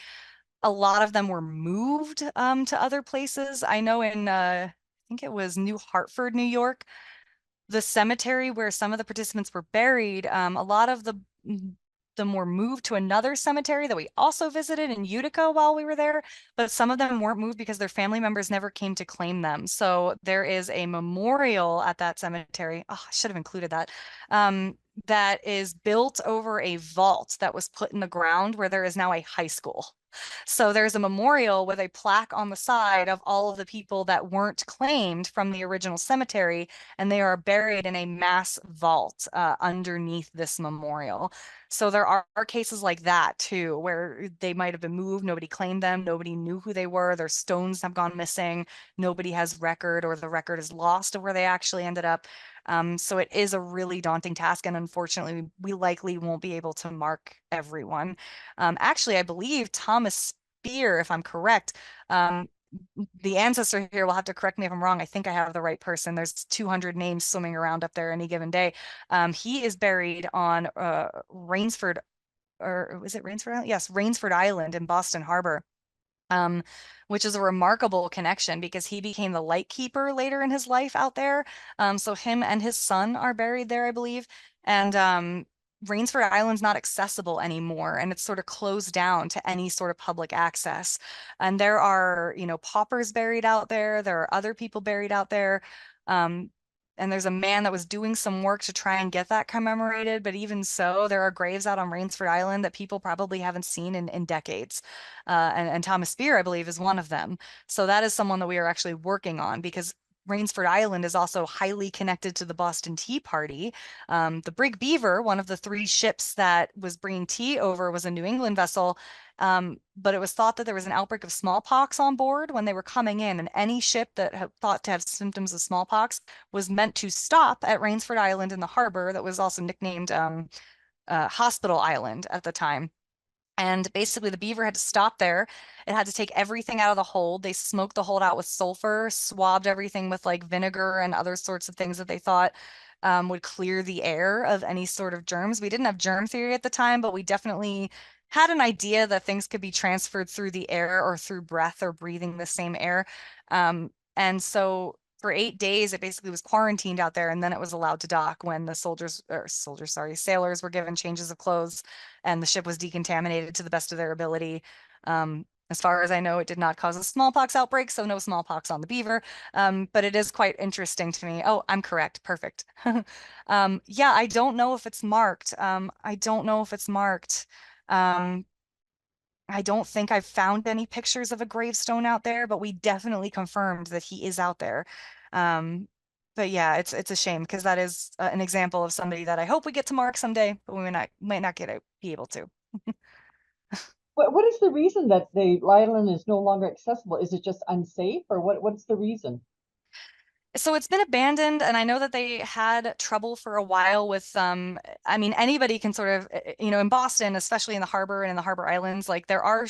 A lot of them were moved to other places. I know in, I think it was New Hartford, New York, the cemetery where some of the participants were buried, a lot of them were moved to another cemetery that we also visited in Utica while we were there, but some of them weren't moved because their family members never came to claim them. So there is a memorial at that cemetery. Oh, I should have included that. That is built over a vault that was put in the ground where there is now a high school. So there's a memorial with a plaque on the side of all of the people that weren't claimed from the original cemetery, and they are buried in a mass vault underneath this memorial. So there are cases like that too, where they might have been moved, nobody claimed them, nobody knew who they were, their stones have gone missing, nobody has record, or the record is lost of where they actually ended up. So it is a really daunting task, and unfortunately, we likely won't be able to mark everyone. Actually, I believe Thomas Spear, if I'm correct, the ancestor here will have to correct me if I'm wrong. I think I have the right person. There's 200 names swimming around up there any given day. He is buried on Rainsford, or was it Rainsford Island? Yes, Rainsford Island in Boston Harbor. Which is a remarkable connection because he became the lightkeeper later in his life out there. So him and his son are buried there, I believe. And Rainsford Island's not accessible anymore, and it's sort of closed down to any sort of public access. And there are, paupers buried out there. There are other people buried out there. and there's a man that was doing some work to try and get that commemorated. But even so, there are graves out on Rainsford Island that people probably haven't seen in decades. And Thomas Spear, I believe, is one of them. So that is someone that we are actually working on, because Rainsford Island is also highly connected to the Boston Tea Party. The Brig Beaver, one of the 3 ships that was bringing tea over, was a New England vessel. But it was thought that there was an outbreak of smallpox on board when they were coming in, and any ship that had thought to have symptoms of smallpox was meant to stop at Rainsford Island in the harbor, that was also nicknamed Hospital Island at the time. And basically the Beaver had to stop there. It had to take everything out of the hold. They smoked the hold out with sulfur, swabbed everything with like vinegar and other sorts of things that they thought would clear the air of any sort of germs. We didn't have germ theory at the time, but we definitely had an idea that things could be transferred through the air or through breath or breathing the same air. And so for 8 days, it basically was quarantined out there, and then it was allowed to dock when the sailors were given changes of clothes, and the ship was decontaminated to the best of their ability. As far as I know, it did not cause a smallpox outbreak, so no smallpox on the Beaver. But it is quite interesting to me. Oh, I'm correct. Perfect. Yeah, I don't know if it's marked. I don't know if it's marked. I don't think I've found any pictures of a gravestone out there, but we definitely confirmed that he is out there. But yeah, it's a shame, because that is an example of somebody that I hope we get to mark someday, but we might not be able to. What is the reason that the island is no longer accessible? Is it just unsafe, or what's the reason? So it's been abandoned, and I know that they had trouble for a while with, I mean, anybody can sort of, in Boston, especially in the harbor and in the harbor islands, like there are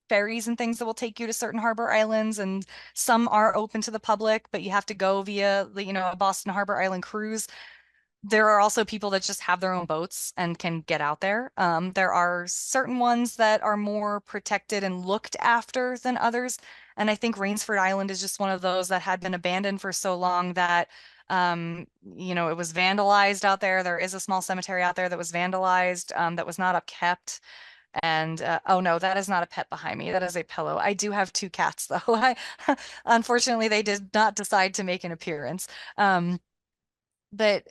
ferries and things that will take you to certain harbor islands, and some are open to the public, but you have to go via the, a Boston Harbor Island cruise. There are also people that just have their own boats and can get out there. There are certain ones that are more protected and looked after than others. And I think Rainsford Island is just one of those that had been abandoned for so long that, it was vandalized out there. There is a small cemetery out there that was vandalized, that was not upkept. And oh no, that is not a pet behind me. That is a pillow. I do have 2 cats though. Unfortunately, they did not decide to make an appearance. But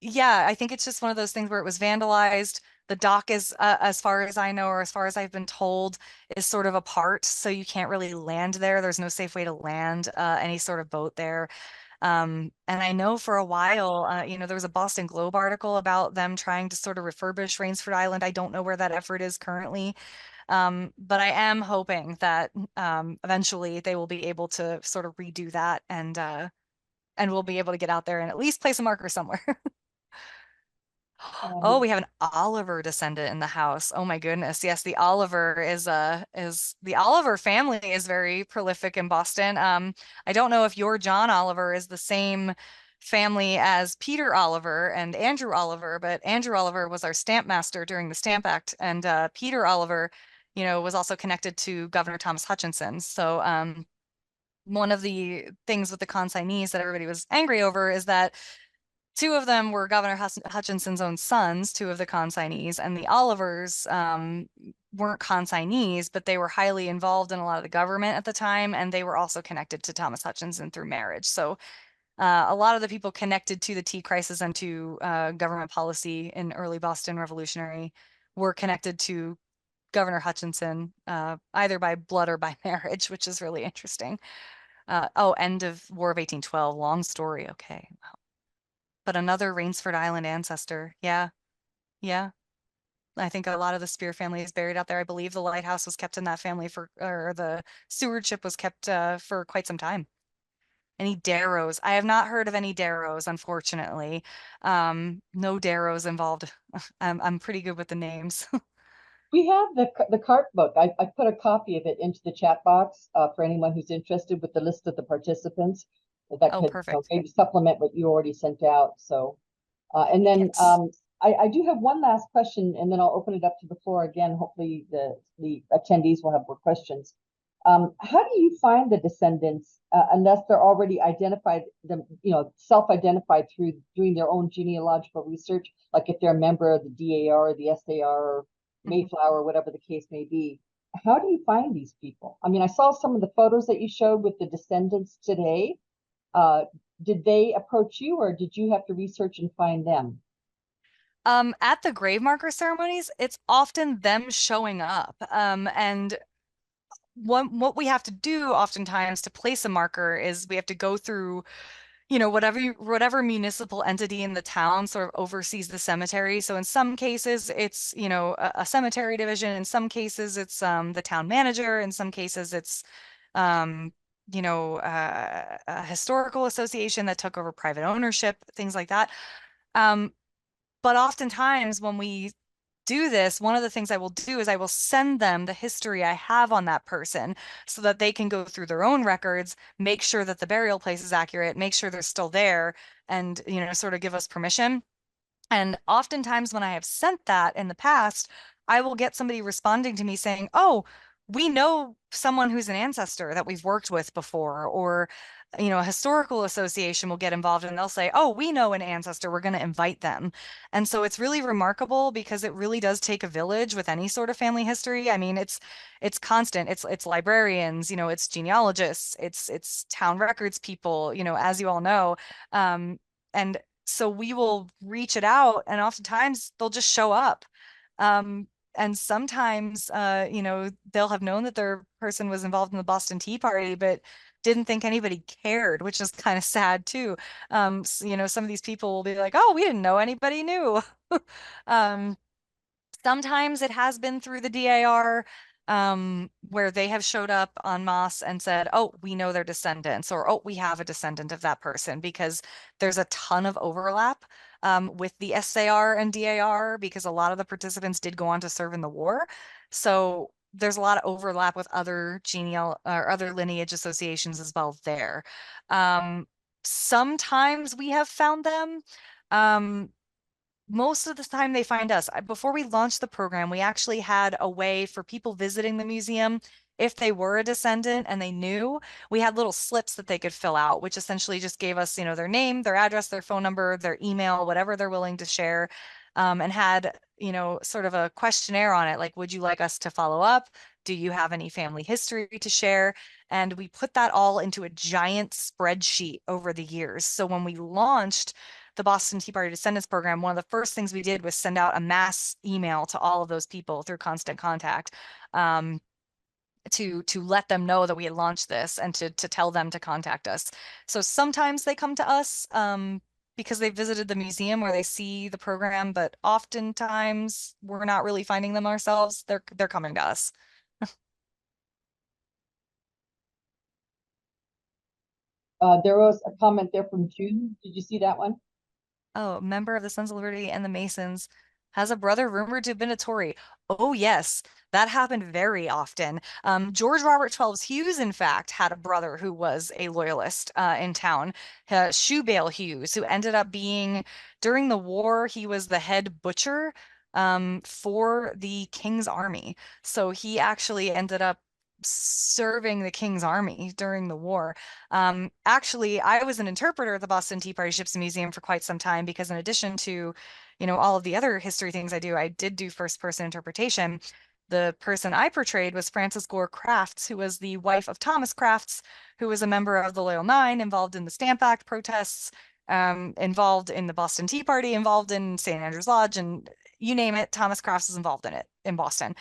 yeah, I think it's just one of those things where it was vandalized. The dock is, as far as I know, or as far as I've been told, is sort of apart, so you can't really land there. There's no safe way to land any sort of boat there. And I know for a while, there was a Boston Globe article about them trying to sort of refurbish Rainsford Island. I don't know where that effort is currently. But I am hoping that eventually they will be able to sort of redo that, and we'll be able to get out there and at least place a marker somewhere. Oh, we have an Oliver descendant in the house. Oh my goodness. Yes, the Oliver is the Oliver family is very prolific in Boston. I don't know if your John Oliver is the same family as Peter Oliver and Andrew Oliver, but Andrew Oliver was our stamp master during the Stamp Act, and Peter Oliver, was also connected to Governor Thomas Hutchinson. So one of the things with the consignees that everybody was angry over is that 2 of them were Governor Hutchinson's own sons, 2 of the consignees, and the Olivers weren't consignees, but they were highly involved in a lot of the government at the time, and they were also connected to Thomas Hutchinson through marriage. So a lot of the people connected to the tea crisis and to government policy in early Boston Revolutionary were connected to Governor Hutchinson, either by blood or by marriage, which is really interesting. End of War of 1812, long story. Okay, wow. But another Rainsford Island ancestor. Yeah. Yeah. I think a lot of the Spear family is buried out there. I believe the lighthouse was kept in that family or the stewardship was kept for quite some time. Any Darrows? I have not heard of any Darrows, unfortunately. No Darrows involved. I'm pretty good with the names. We have the cart book. I put a copy of it into the chat box for anyone who's interested, with the list of the participants that Oh, could perfect. maybe supplement what you already sent out. So, and then Yes. I do have one last question, and then I'll open it up to the floor again. Hopefully the attendees will have more questions. How do you find the descendants unless they're already identified, self-identified through doing their own genealogical research, like if they're a member of the DAR or the SAR or Mayflower, whatever the case may be? How do you find these people? I mean, I saw some of the photos that you showed with the descendants today. did they approach you, or did you have to research and find them? At the grave marker ceremonies, it's often them showing up. And what we have to do oftentimes to place a marker is we have to go through, whatever municipal entity in the town sort of oversees the cemetery. So in some cases, it's, a cemetery division. In some cases, it's the town manager. In some cases, it's um, a historical association that took over private ownership, things like that. But oftentimes when we do this, one of the things I will do is I will send them the history I have on that person so that they can go through their own records, make sure that the burial place is accurate, make sure they're still there, and, sort of give us permission. And oftentimes when I have sent that in the past, I will get somebody responding to me saying, oh, we know someone who's an ancestor that we've worked with before, or, a historical association will get involved and they'll say, oh, we know an ancestor, we're going to invite them. And so it's really remarkable because it really does take a village with any sort of family history. I mean, it's constant. It's librarians, it's genealogists, it's town records people, as you all know. And so we will reach it out and oftentimes they'll just show up. And sometimes, they'll have known that their person was involved in the Boston Tea Party, but didn't think anybody cared, which is kind of sad too. Some of these people will be like, oh, we didn't know anybody knew. Sometimes it has been through the DAR, where they have showed up en masse and said, oh, we know their descendants, or oh, we have a descendant of that person, because there's a ton of overlap with the SAR and DAR, because a lot of the participants did go on to serve in the war. So there's a lot of overlap with other other lineage associations as well there. Sometimes we have found them. Most of the time they find us. Before we launched the program, we actually had a way for people visiting the museum, if they were a descendant and they knew, we had little slips that they could fill out, which essentially just gave us, their name, their address, their phone number, their email, whatever they're willing to share, and had, sort of a questionnaire on it, like, would you like us to follow up? Do you have any family history to share? And we put that all into a giant spreadsheet over the years. So when we launched the Boston Tea Party Descendants Program, one of the first things we did was send out a mass email to all of those people through Constant Contact, to let them know that we had launched this and to tell them to contact us. So sometimes they come to us because they visited the museum or they see the program, but oftentimes we're not really finding them ourselves. They're coming to us. There was a comment there from June. Did you see that one? Oh, a member of the Sons of Liberty and the Masons has a brother rumored to have been a Tory. Oh, yes, that happened very often. George Robert Twelves Hughes, in fact, had a brother who was a loyalist in town, Shoebale Hughes, who ended up being, during the war, he was the head butcher for the King's Army. So he actually ended up serving the King's Army during the war. Actually, I was an interpreter at the Boston Tea Party Ships Museum for quite some time because in addition to, all of the other history things I did do first-person interpretation. The person I portrayed was Frances Gore Crafts, who was the wife of Thomas Crafts, who was a member of the Loyal Nine, involved in the Stamp Act protests, involved in the Boston Tea Party, involved in St. Andrew's Lodge, and you name it, Thomas Crafts is involved in it in Boston.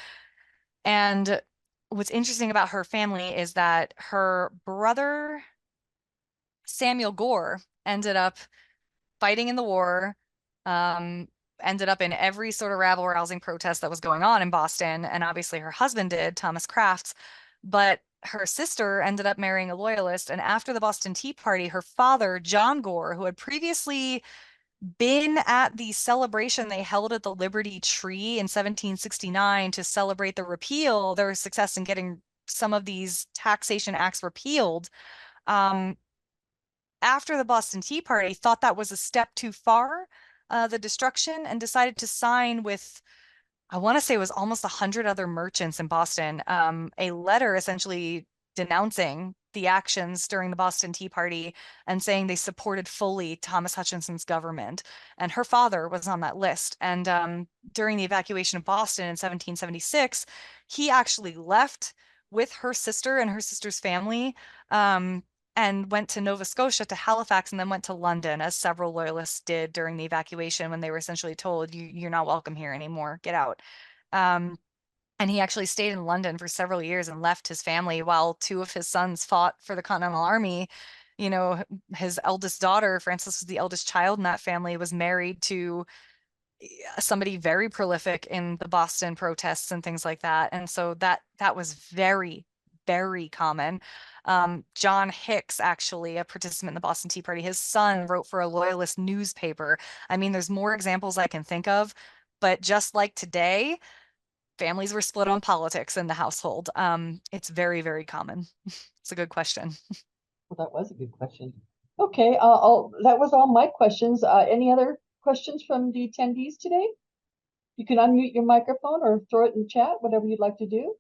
And what's interesting about her family is that her brother, Samuel Gore, ended up fighting in the war, ended up in every sort of rabble-rousing protest that was going on in Boston. And obviously her husband did, Thomas Crafts, but her sister ended up marrying a loyalist. And after the Boston Tea Party, her father, John Gore, who had previously been at the celebration they held at the Liberty Tree in 1769 to celebrate the repeal, their success in getting some of these taxation acts repealed, after the Boston Tea Party, thought that was a step too far, the destruction, and decided to sign with, I want to say it was almost 100 other merchants in Boston, a letter essentially denouncing the actions during the Boston Tea Party and saying they supported fully Thomas Hutchinson's government. And her father was on that list. And during the evacuation of Boston in 1776, he actually left with her sister and her sister's family and went to Nova Scotia, to Halifax, and then went to London, as several loyalists did during the evacuation when they were essentially told, you're not welcome here anymore, get out. And he actually stayed in London for several years and left his family while two of his sons fought for the Continental Army. You know, his eldest daughter, Frances, was the eldest child in that family, was married to somebody very prolific in the Boston protests and things like that. And so that was very, very common. John Hicks, actually a participant in the Boston Tea Party, his son wrote for a loyalist newspaper. I mean, there's more examples I can think of, but just like today, families were split on politics in the household. It's very, very common. It's a good question. Well, that was a good question. Okay, that was all my questions. Any other questions from the attendees today? You can unmute your microphone or throw it in chat, whatever you'd like to do.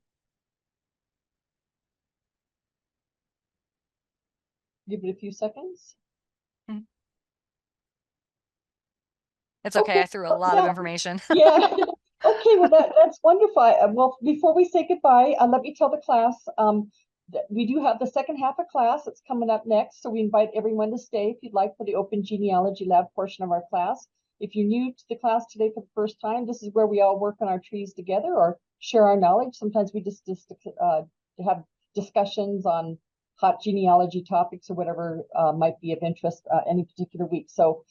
Give it a few seconds. It's okay. I threw a lot of information. Yeah. Okay, well, that's wonderful. Well, before we say goodbye, let me tell the class, we do have the second half of class that's coming up next. So we invite everyone to stay if you'd like for the Open Genealogy Lab portion of our class. If you're new to the class today for the first time, this is where we all work on our trees together or share our knowledge. Sometimes we just have discussions on hot genealogy topics or whatever might be of interest any particular week. So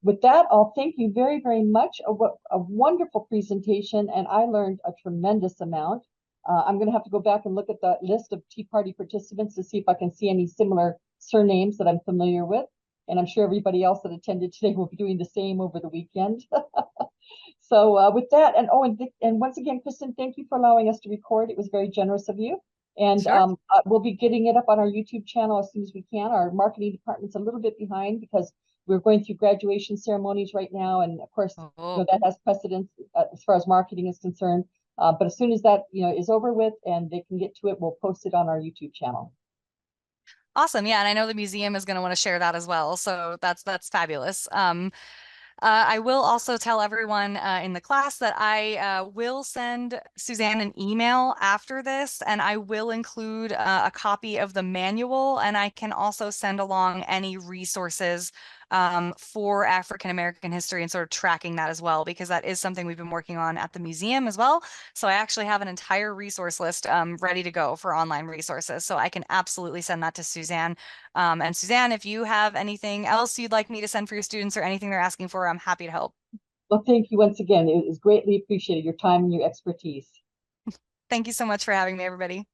with that, I'll thank you very, very much. A wonderful presentation, and I learned a tremendous amount. I'm going to have to go back and look at the list of Tea Party participants to see if I can see any similar surnames that I'm familiar with. And I'm sure everybody else that attended today will be doing the same over the weekend. So with that, and once again, Kristin, thank you for allowing us to record. It was very generous of you. And Sure. we'll be getting it up on our YouTube channel as soon as we can. Our marketing department's a little bit behind because we're going through graduation ceremonies right now. And of course, you know, that has precedence as far as marketing is concerned. But as soon as that, you know, is over with and they can get to it, we'll post it on our YouTube channel. Awesome. Yeah. And I know the museum is going to want to share that as well. So that's fabulous. I will also tell everyone in the class that I will send Suzanne an email after this, and I will include a copy of the manual, and I can also send along any resources for African American history and sort of tracking that as well, because that is something we've been working on at the museum as well. So I actually have an entire resource list ready to go for online resources. So I can absolutely send that to Suzanne. And Suzanne, if you have anything else you'd like me to send for your students or anything they're asking for, I'm happy to help. Well, thank you once again. It is greatly appreciated, your time and your expertise. Thank you so much for having me, everybody.